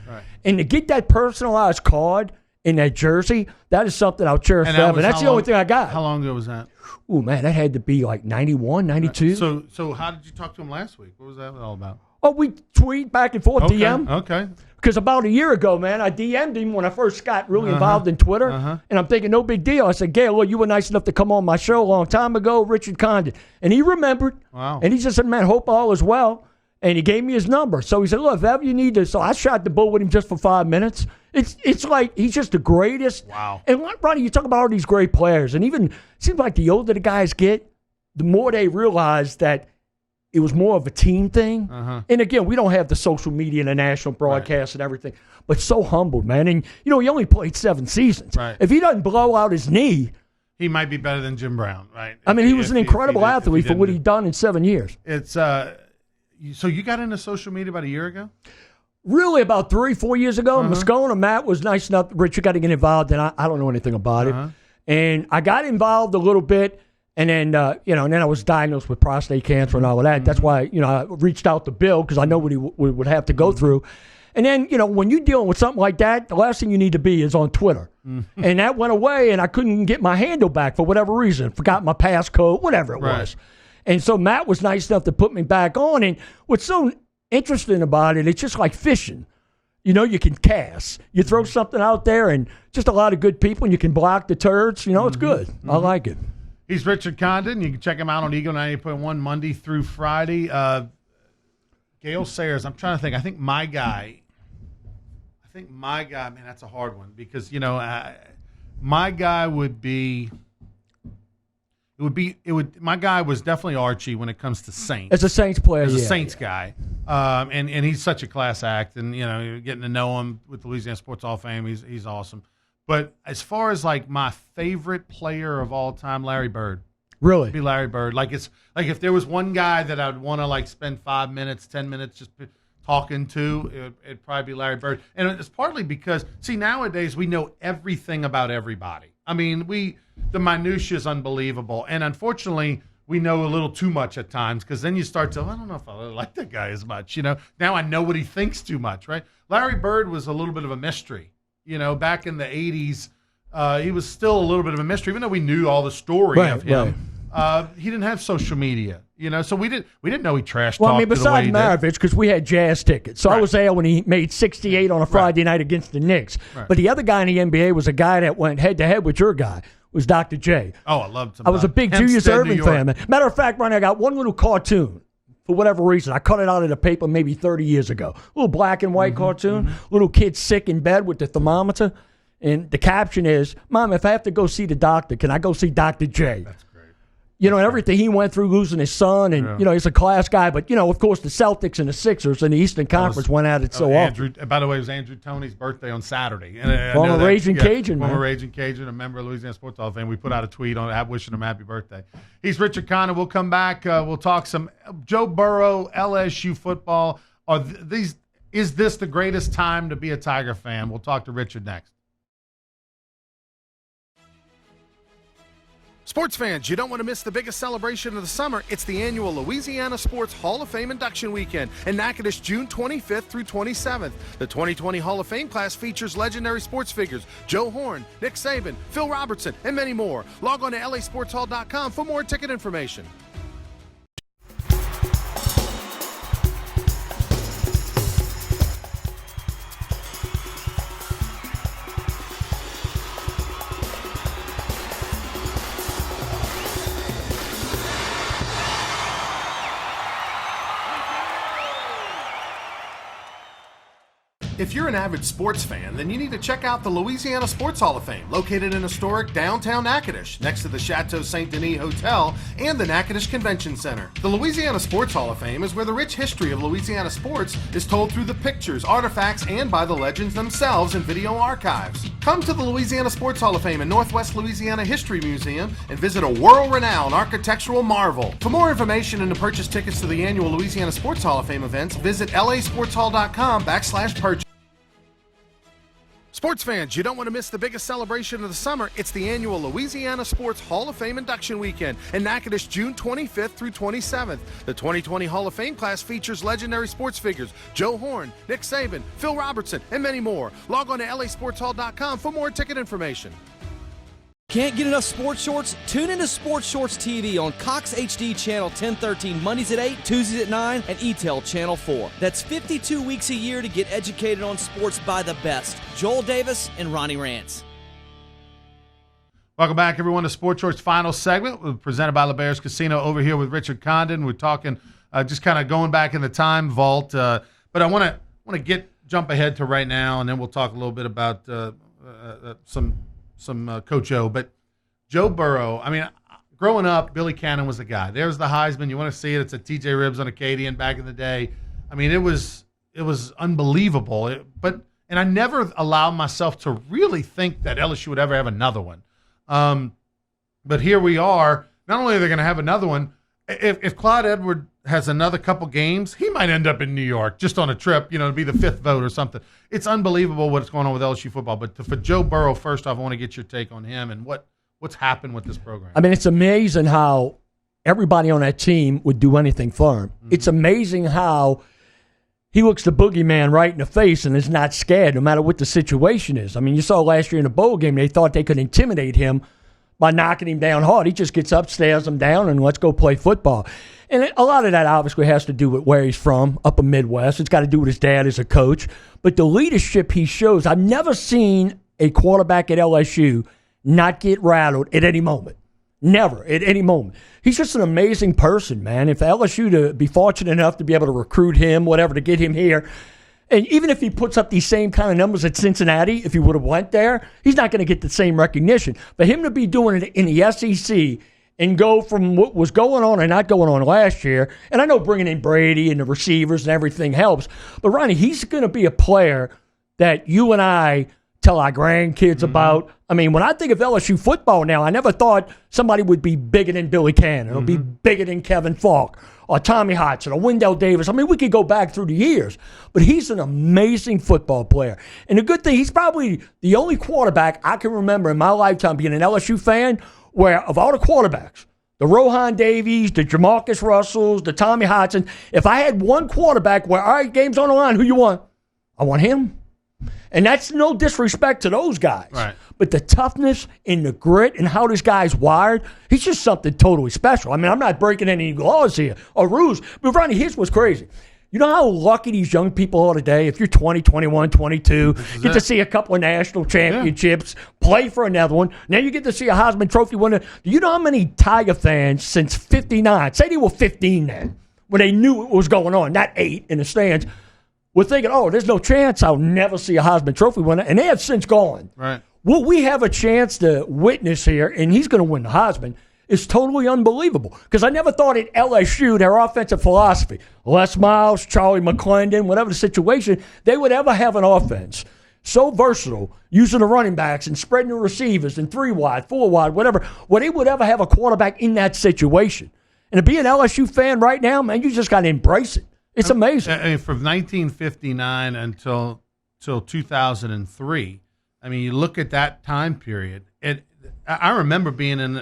And to get that personalized card in that jersey, that is something I'll cherish forever. That's the only thing I got. How long ago was that? Oh, man, that had to be like 91, 92. So how did you talk to him last week? What was that all about? Oh, we tweet back and forth, DM. Okay. Because about a year ago, man, I DM'd him when I first got really involved in Twitter. And I'm thinking, no big deal. I said, Gail, look, you were nice enough to come on my show a long time ago, Richard Condon. And he remembered. Wow. And he just said, man, hope all is well. And he gave me his number. So he said, look, if ever you need to. So I shot the bull with him just for 5 minutes. It's like he's just the greatest. Wow. And Ronnie, you talk about all these great players. And even it seems like the older the guys get, the more they realize that it was more of a team thing. And again, we don't have the social media and the national broadcast and everything. But so humbled, man. And, he only played 7 seasons. If he doesn't blow out his knee, he might be better than Jim Brown, right? I mean, he was an incredible athlete for what he'd done in 7 years. It's so you got into social media about a year ago? Really, about 3-4 years ago. Moscone and Matt was nice enough. Rich, you got to get involved, and I don't know anything about it. And I got involved a little bit, and then and then I was diagnosed with prostate cancer and all of that. That's why I reached out to Bill because I know what he would have to go through. And then when you're dealing with something like that, the last thing you need to be is on Twitter. And that went away, and I couldn't get my handle back for whatever reason. Forgot my passcode, whatever it was. And so Matt was nice enough to put me back on. And what's so interesting about it, it's just like fishing. You can cast. You throw something out there, and just a lot of good people, and you can block the turds. It's good. I like it. He's Richard Condon. You can check him out on Eagle 98.1 Monday through Friday. Gale Sayers, I'm trying to think. I think my guy, man, that's a hard one because, my guy would be – my guy was definitely Archie when it comes to Saints. As a Saints player, as a Saints guy, and he's such a class act, and getting to know him with the Louisiana Sports Hall of Fame, he's awesome. But as far as like my favorite player of all time, Larry Bird. Really? It'd be Larry Bird. Like it's like if there was one guy that I'd want to like spend 5 minutes, 10 minutes just talking to, it'd probably be Larry Bird. And it's partly because nowadays we know everything about everybody. I mean, the minutia is unbelievable, and unfortunately, we know a little too much at times because then you start to, I don't know if I really like that guy as much. Now I know what he thinks too much, right? Larry Bird was a little bit of a mystery. Back in the 80s, he was still a little bit of a mystery, even though we knew all the story of him. He didn't have social media, so we didn't know he trash talked. Well, I mean, besides Maravich, because we had jazz tickets, so I was there when he made 68 on a Friday night against the Knicks. Right. But the other guy in the NBA was a guy that went head to head with your guy. Was Dr. J. Oh, I loved him. I was a big Julius Erving fan. Man. Matter of fact, Ronnie, I got one little cartoon. For whatever reason, I cut it out of the paper maybe 30 years ago. A little black and white cartoon. Little kid sick in bed with the thermometer. And the caption is, Mom, if I have to go see the doctor, can I go see Dr. J? That's great. And everything he went through, losing his son. And, he's a class guy. But, of course, the Celtics and the Sixers and the Eastern Conference went at it so often. By the way, it was Andrew Toney's birthday on Saturday. Former Raging Cajun, man. Former Raging Cajun, a member of Louisiana Sports Hall of Fame. We put out a tweet on it wishing him happy birthday. He's Richard Condon. We'll come back. We'll talk some Joe Burrow, LSU football. Is this the greatest time to be a Tiger fan? We'll talk to Richard next. Sports fans, you don't want to miss the biggest celebration of the summer. It's the annual Louisiana Sports Hall of Fame Induction Weekend in Natchitoches, June 25th through 27th. The 2020 Hall of Fame class features legendary sports figures Joe Horn, Nick Saban, Phil Robertson, and many more. Log on to lasportshall.com for more ticket information. If you're an avid sports fan, then you need to check out the Louisiana Sports Hall of Fame, located in historic downtown Natchitoches, next to the Chateau Saint Denis Hotel and the Natchitoches Convention Center. The Louisiana Sports Hall of Fame is where the rich history of Louisiana sports is told through the pictures, artifacts, and by the legends themselves in video archives. Come to the Louisiana Sports Hall of Fame and Northwest Louisiana History Museum and visit a world-renowned architectural marvel. For more information and to purchase tickets to the annual Louisiana Sports Hall of Fame events, visit lasportshall.com/purchase. Sports fans, you don't want to miss the biggest celebration of the summer. It's the annual Louisiana Sports Hall of Fame Induction Weekend in Natchitoches, June 25th through 27th. The 2020 Hall of Fame class features legendary sports figures Joe Horn, Nick Saban, Phil Robertson, and many more. Log on to lasportshall.com for more ticket information. Can't get enough sports shorts? Tune into Sports Shorts TV on Cox HD Channel 1013 Mondays at 8, Tuesdays at 9, and ETEL Channel 4. That's 52 weeks a year to get educated on sports by the best. Joel Davis and Ronnie Rance. Welcome back, everyone, to Sports Shorts' final segment, presented by LeBear's Casino. Over here with Richard Condon. We're talking just kind of going back in the time vault. But I want to jump ahead to right now, and then we'll talk a little bit about some Coach O. But Joe Burrow, I mean, growing up, Billy Cannon was the guy. There's the Heisman. You want to see it? It's a T.J. Ribs on Acadian back in the day. I mean, it was unbelievable. And I never allowed myself to really think that LSU would ever have another one. But here we are. Not only are they going to have another one, if Clyde Edwards has another couple games, he might end up in New York just on a trip, to be the fifth vote or something. It's unbelievable what's going on with LSU football. But for Joe Burrow, first off, I want to get your take on him and what's happened with this program. I mean, it's amazing how everybody on that team would do anything for him. Mm-hmm. It's amazing how he looks the boogeyman right in the face and is not scared no matter what the situation is. I mean, you saw last year in the bowl game, they thought they could intimidate him by knocking him down hard. He just gets up, stares him down, and let's go play football. And a lot of that obviously has to do with where he's from, upper Midwest. It's got to do with his dad as a coach. But the leadership he shows, I've never seen a quarterback at LSU not get rattled at any moment. Never, at any moment. He's just an amazing person, man. If LSU to be fortunate enough to be able to recruit him, whatever, to get him here, and even if he puts up these same kind of numbers at Cincinnati, if he would have went there, he's not going to get the same recognition. For him to be doing it in the SEC and go from what was going on and not going on last year, and I know bringing in Brady and the receivers and everything helps, but Ronnie, he's going to be a player that you and I tell our grandkids about. I mean, when I think of LSU football now, I never thought somebody would be bigger than Billy Cannon or be bigger than Kevin Falk or Tommy Hodson or Wendell Davis. I mean, we could go back through the years, but he's an amazing football player. And the good thing, he's probably the only quarterback I can remember in my lifetime being an LSU fan where of all the quarterbacks, the Rohan Davies, the Jamarcus Russells, the Tommy Hodson, if I had one quarterback where, all right, game's on the line, who you want? I want him. And that's no disrespect to those guys. Right. But the toughness and the grit and how this guy's wired, he's just something totally special. I mean, I'm not breaking any laws here or rules, but Ronnie, here's what's crazy. You know how lucky these young people are today? If you're 20, 21, 22, get to see a couple of national championships, play for another one. Now you get to see a Heisman Trophy winner. Do you know how many Tiger fans since 59, say they were 15 then, when they knew what was going on, not 8 in the stands, were thinking, oh, there's no chance I'll never see a Heisman Trophy winner, and they have since gone. Right. What we have a chance to witness here, and he's going to win the Heisman, is totally unbelievable. Because I never thought at LSU, their offensive philosophy, Les Miles, Charlie McClendon, whatever the situation, they would ever have an offense so versatile, using the running backs and spreading the receivers and 3 wide, 4 wide, whatever, where they would ever have a quarterback in that situation. And to be an LSU fan right now, man, you just got to embrace it. It's amazing. I mean, from 1959 until 2003, I mean, you look at that time period. I remember being in,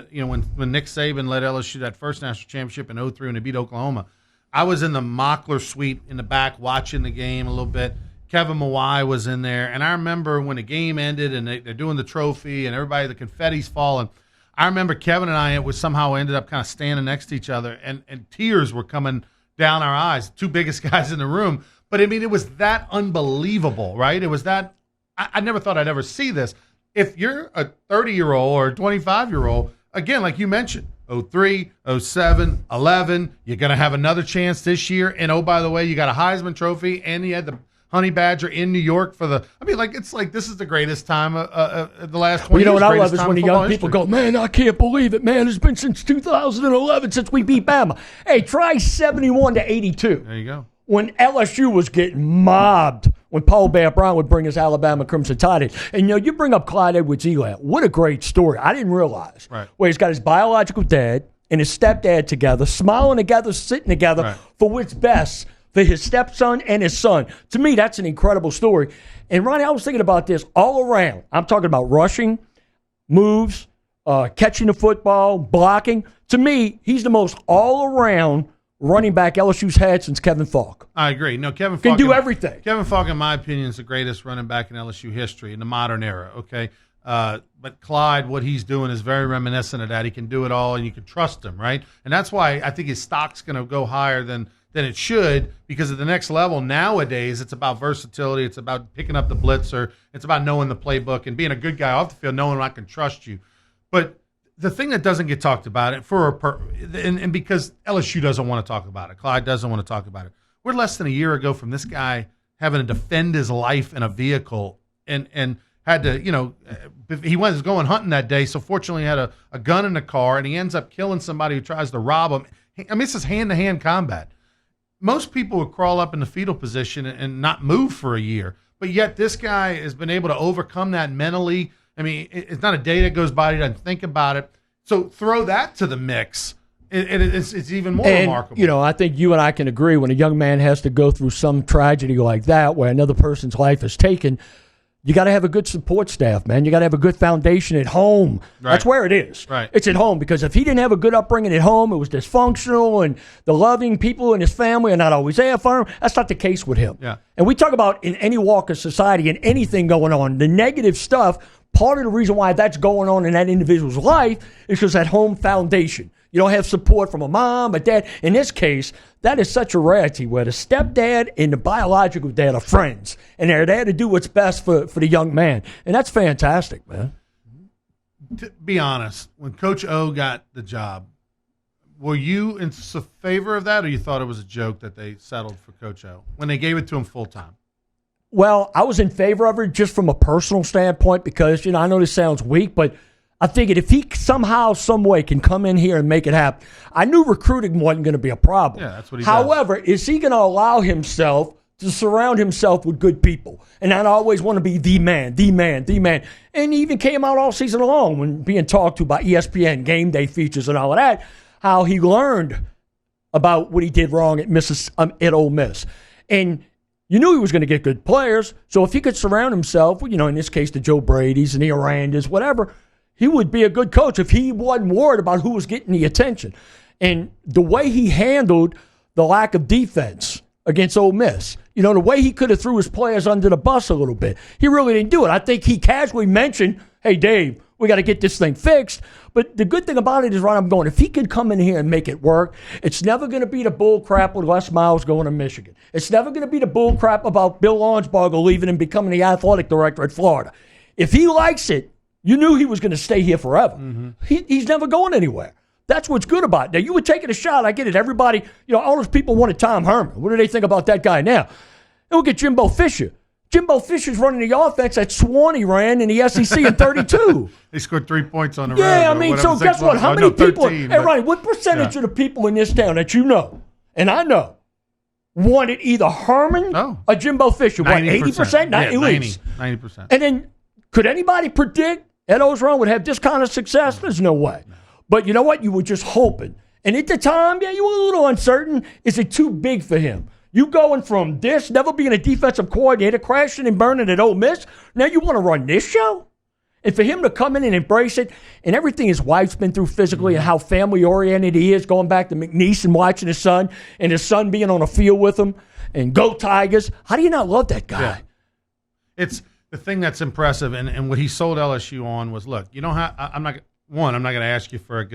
when Nick Saban led LSU that first national championship in 2003 when they beat Oklahoma. I was in the Mockler suite in the back watching the game a little bit. Kevin Mawai was in there. And I remember when the game ended and they're doing the trophy and everybody, the confetti's falling. I remember Kevin and I somehow ended up kind of standing next to each other, and tears were coming down our eyes, 2 biggest guys in the room. But, I mean, it was that unbelievable, right? It was that – I never thought I'd ever see this. If you're a 30-year-old or a 25-year-old, again, like you mentioned, 03, 07, 11, you're going to have another chance this year. And, oh, by the way, you got a Heisman Trophy, and you had the Honey Badger in New York for the – I mean, like, it's like this is the greatest time of the last 20 years. Well, you know what I love is when the young people go, man, I can't believe it, man. It's been since 2011 since we beat Bama. Hey, try 71-82. There you go. When LSU was getting mobbed, when Paul Bear Brown would bring his Alabama Crimson Tide in. And, you bring up Clyde Edwards-Helaire. What a great story. I didn't realize. Right. Where he's got his biological dad and his stepdad together, smiling together, sitting together for what's best for his stepson and his son. To me, that's an incredible story. And, Ronnie, I was thinking about this all around. I'm talking about rushing, moves, catching the football, blocking. To me, he's the most all-around running back LSU's had since Kevin Falk. I agree. No, Kevin Falk can do everything. Kevin Falk, in my opinion, is the greatest running back in LSU history in the modern era. Okay, but Clyde, what he's doing is very reminiscent of that. He can do it all, and you can trust him, right? And that's why I think his stock's going to go higher than it should, because at the next level nowadays, it's about versatility. It's about picking up the blitzer. It's about knowing the playbook and being a good guy off the field, knowing I can trust you. But the thing that doesn't get talked about it and because LSU doesn't want to talk about it, Clyde doesn't want to talk about it. We're less than a year ago from this guy having to defend his life in a vehicle and had to, he was going hunting that day, so fortunately he had a gun in the car, and he ends up killing somebody who tries to rob him. I mean, this is hand-to-hand combat. Most people would crawl up in the fetal position and not move for a year, but yet this guy has been able to overcome that mentally. I mean, it's not a day that goes by he doesn't think about it. So throw that to the mix. It's even more remarkable. I think you and I can agree when a young man has to go through some tragedy like that where another person's life is taken, you got to have a good support staff, man. You got to have a good foundation at home. Right. That's where it is. Right. It's at home, because if he didn't have a good upbringing at home, it was dysfunctional, and the loving people in his family are not always there for him. That's not the case with him. Yeah. And we talk about in any walk of society and anything going on, the negative stuff, part of the reason why that's going on in that individual's life is because that home foundation. You don't have support from a mom, a dad. In this case, that is such a rarity where the stepdad and the biological dad are friends, and they're there to do what's best for the young man. And that's fantastic, man. To be honest, when Coach O got the job, were you in favor of that, or you thought it was a joke that they settled for Coach O when they gave it to him full-time? Well, I was in favor of it just from a personal standpoint because, I know this sounds weak, but I figured if he somehow, some way can come in here and make it happen, I knew recruiting wasn't going to be a problem. Yeah, that's what he However, is he going to allow himself to surround himself with good people and not always want to be the man? And he even came out all season long when being talked to by ESPN, game day features and all of that, how he learned about what he did wrong at Ole Miss. And you knew he was going to get good players, so if he could surround himself, in this case, the Joe Brady's and the Arandas, whatever, he would be a good coach if he wasn't worried about who was getting the attention. And the way he handled the lack of defense against Ole Miss, the way he could have threw his players under the bus a little bit. He really didn't do it. I think he casually mentioned, hey, Dave, we got to get this thing fixed. But the good thing about it is, Ron, I'm going, if he can come in here and make it work, it's never going to be the bull crap with Les Miles going to Michigan. It's never going to be the bull crap about Bill Arnsparger leaving and becoming the athletic director at Florida. If he likes it, you knew he was going to stay here forever. Mm-hmm. He's never going anywhere. That's what's good about it. Now, you were taking a shot. I get it. Everybody, all those people wanted Tom Herman. What do they think about that guy now? And look at Jimbo Fisher. Jimbo Fisher's running the offense that Swanee ran in the SEC in 32. He scored 3 points on the road. Yeah, I mean, so guess what? How many people? 13, hey, Ronnie, what percentage of the people in this town that you know, and I know, wanted either Herman or Jimbo Fisher? 80%? Yeah, at least. 90%. And then, could anybody predict Ed Orgeron would have this kind of success? There's no way. But you know what? You were just hoping. And at the time, you were a little uncertain. Is it too big for him? You going from this, never being a defensive coordinator, crashing and burning at Ole Miss, now you want to run this show? And for him to come in and embrace it, and everything his wife's been through physically and how family-oriented he is, going back to McNeese and watching his son being on a field with him, and go Tigers. How do you not love that guy? Yeah. It's the thing that's impressive, and what he sold LSU on was, look, I'm not going to ask you for a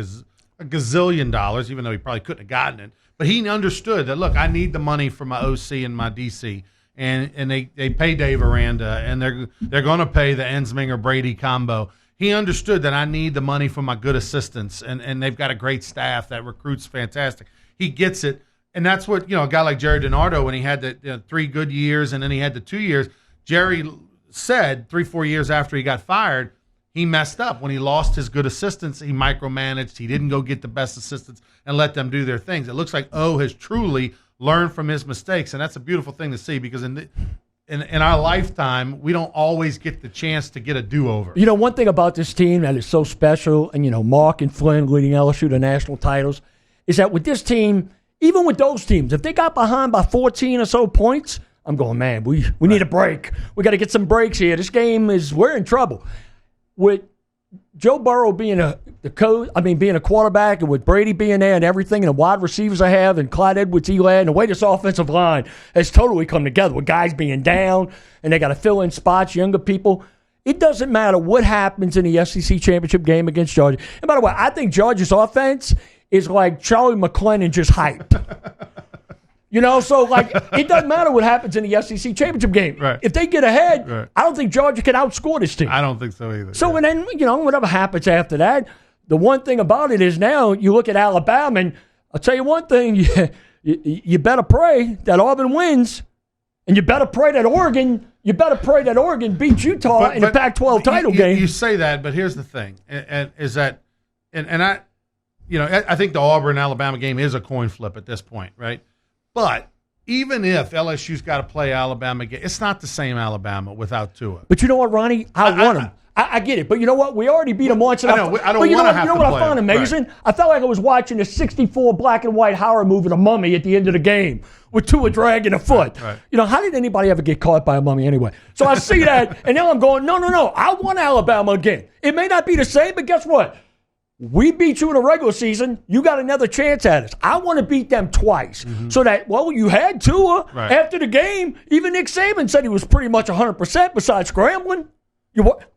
gazillion dollars, even though he probably couldn't have gotten it. But he understood that, look, I need the money for my OC and my DC. And they pay Dave Aranda, and they're going to pay the Ensminger-Brady combo. He understood that I need the money for my good assistants, and they've got a great staff that recruits fantastic. He gets it. And that's what, a guy like Jerry DiNardo, when he had the 3 good years and then he had the 2 years, Jerry said 3-4 years after he got fired, he messed up. When he lost his good assistants, he micromanaged. He didn't go get the best assistants and let them do their things. It looks like O has truly learned from his mistakes, and that's a beautiful thing to see because in our lifetime, we don't always get the chance to get a do-over. One thing about this team that is so special, and, Mark and Flynn leading LSU to national titles, is that with this team, even with those teams, if they got behind by 14 or so points, I'm going, man, we need a break. We got to get some breaks here. This game we're in trouble. With Joe Burrow being being a quarterback, and with Brady being there and everything, and the wide receivers I have, and Clyde Edwards-Helaire, and the way this offensive line has totally come together with guys being down, and they got to fill in spots, younger people. It doesn't matter what happens in the SEC championship game against Georgia. And by the way, I think Georgia's offense is like Charlie McClellan just hyped. So it doesn't matter what happens in the SEC championship game. Right. If they get ahead, I don't think Georgia can outscore this team. I don't think so either. So and then, whatever happens after that, the one thing about it is now you look at Alabama, and I'll tell you one thing, you better pray that Auburn wins, and you better pray that Oregon beats Utah in the Pac-12 title game. You say that, but here's the thing, I think the Auburn-Alabama game is a coin flip at this point, right? But even if LSU's got to play Alabama again, it's not the same Alabama without Tua. But you know what, Ronnie? I want them. I get it. But you know what? We already beat them once. I don't want to have to play them. You know what I found amazing? Right. I felt like I was watching a 64 black and white horror movie, The Mummy, at the end of the game with Tua dragging a foot. Right. How did anybody ever get caught by a mummy anyway? So I see that, and now I'm going, no. I want Alabama again. It may not be the same, but guess what? We beat you in the regular season. You got another chance at us. I want to beat them twice. Mm-hmm. So that, you had Tua. Right. After the game. Even Nick Saban said he was pretty much 100% besides scrambling.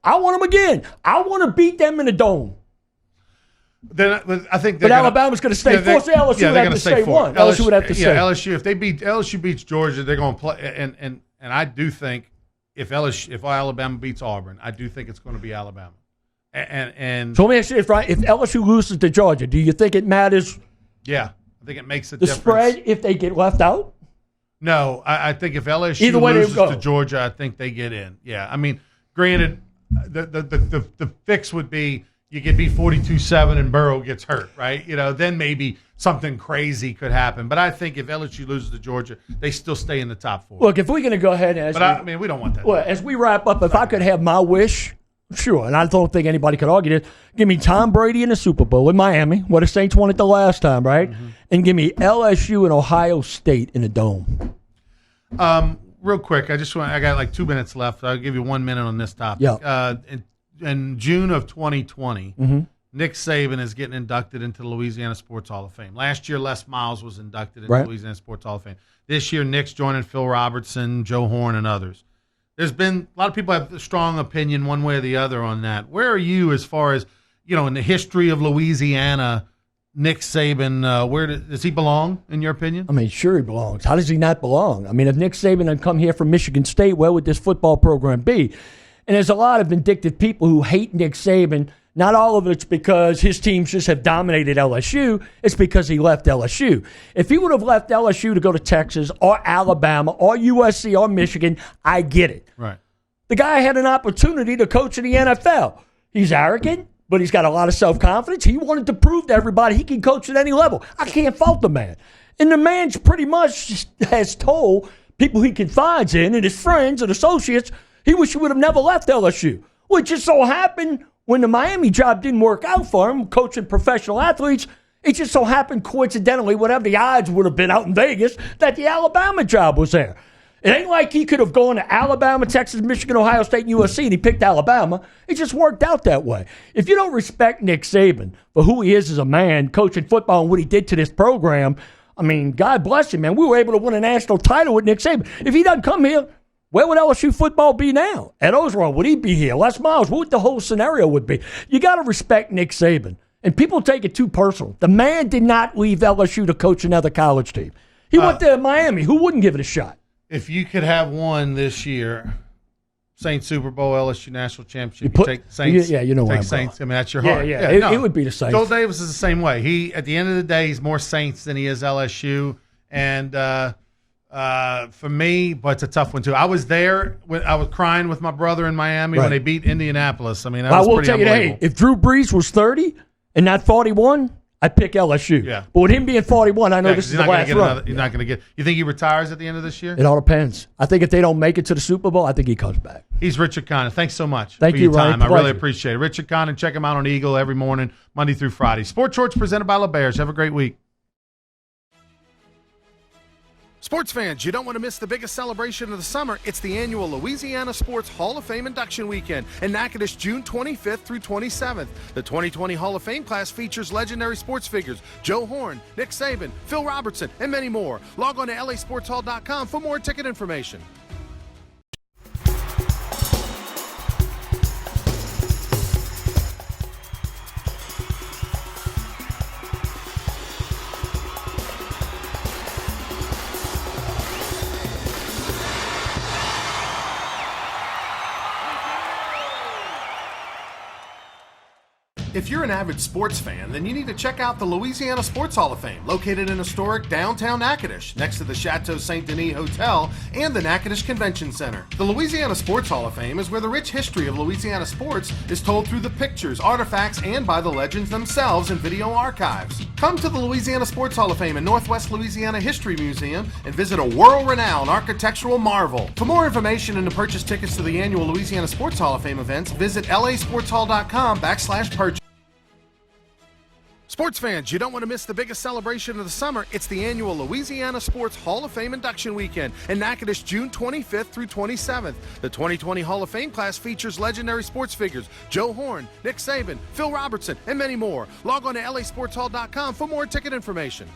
I want them again. I want to beat them in the dome. Then I think, but Alabama's going to stay four. So LSU would have to stay one. LSU would have to stay. LSU. If LSU beats Georgia, they're going to play. And I do think if Alabama beats Auburn, I do think it's going to be Alabama. And so let me ask you this, right? If LSU loses to Georgia, do you think it matters? Yeah, I think it makes a difference. The spread if they get left out? No, I think if LSU loses to Georgia, I think they get in. Yeah, I mean, granted, the fix would be you could be 42-7 and Burrow gets hurt, right? Then maybe something crazy could happen. But I think if LSU loses to Georgia, they still stay in the top 4. Look, if we're going to go ahead and we don't want that. Well, as we wrap up, if I could have my wish. Sure, and I don't think anybody could argue this. Give me Tom Brady in the Super Bowl in Miami, where the Saints won it the last time, right? Mm-hmm. And give me LSU and Ohio State in the Dome. Real quick, I got like 2 minutes left. I'll give you 1 minute on this topic. Yeah. In June of 2020, Nick Saban is getting inducted into the Louisiana Sports Hall of Fame. Last year, Les Miles was inducted into the Louisiana Sports Hall of Fame. This year, Nick's joining Phil Robertson, Joe Horn, and others. There's been a lot of people have a strong opinion one way or the other on that. Where are you as far as, in the history of Louisiana, Nick Saban, where does he belong, in your opinion? I mean, sure he belongs. How does he not belong? I mean, if Nick Saban had come here from Michigan State, where would this football program be? And there's a lot of vindictive people who hate Nick Saban. Not all of it's because his teams just have dominated LSU. It's because he left LSU. If he would have left LSU to go to Texas or Alabama or USC or Michigan, I get it. Right. The guy had an opportunity to coach in the NFL. He's arrogant, but he's got a lot of self-confidence. He wanted to prove to everybody he can coach at any level. I can't fault the man. And the man's pretty much has told people he confides in and his friends and associates he wish he would have never left LSU. Well, it just so happened when the Miami job didn't work out for him, coaching professional athletes, it just so happened coincidentally, whatever the odds would have been out in Vegas, that the Alabama job was there. It ain't like he could have gone to Alabama, Texas, Michigan, Ohio State, and USC, and he picked Alabama. It just worked out that way. If you don't respect Nick Saban for who he is as a man, coaching football and what he did to this program, I mean, God bless him, man. We were able to win a national title with Nick Saban. If he doesn't come here, where would LSU football be now? Ed Osborne, would he be here? Les Miles, what would the whole scenario would be? You got to respect Nick Saban. And people take it too personal. The man did not leave LSU to coach another college team. He went to Miami. Who wouldn't give it a shot? If you could have one this year, Saints Super Bowl, LSU National Championship, you take Saints. Yeah, you know take what Saints. I mean, that's your heart. Yeah. It would be the Saints. Joel Davis is the same way. He, at the end of the day, he's more Saints than he is LSU. And for me, but it's a tough one too. I was there when I was crying with my brother in Miami when they beat Indianapolis. I mean, that was pretty unbelievable. I will tell you, hey, if Drew Brees was 30 and not 41, I'd pick LSU. Yeah. But with him being 41, I know this is the last run. He's not going to get. You think he retires at the end of this year? It all depends. I think if they don't make it to the Super Bowl, I think he comes back. He's Richard Conner. Thanks so much for your time. Ryan. I really appreciate it. Richard Conner, check him out on Eagle every morning, Monday through Friday. Sports Shorts presented by LeBears. Have a great week. Sports fans, you don't want to miss the biggest celebration of the summer. It's the annual Louisiana Sports Hall of Fame Induction Weekend in Natchitoches, June 25th through 27th. The 2020 Hall of Fame class features legendary sports figures Joe Horn, Nick Saban, Phil Robertson, and many more. Log on to lasportshall.com for more ticket information. If you're an avid sports fan, then you need to check out the Louisiana Sports Hall of Fame, located in historic downtown Natchitoches, next to the Chateau St. Denis Hotel and the Natchitoches Convention Center. The Louisiana Sports Hall of Fame is where the rich history of Louisiana sports is told through the pictures, artifacts, and by the legends themselves in video archives. Come to the Louisiana Sports Hall of Fame and Northwest Louisiana History Museum and visit a world-renowned architectural marvel. For more information and to purchase tickets to the annual Louisiana Sports Hall of Fame events, visit lasportshall.com/purchase. Sports fans, you don't want to miss the biggest celebration of the summer. It's the annual Louisiana Sports Hall of Fame Induction Weekend in Natchitoches, June 25th through 27th. The 2020 Hall of Fame class features legendary sports figures Joe Horn, Nick Saban, Phil Robertson, and many more. Log on to lasportshall.com for more ticket information.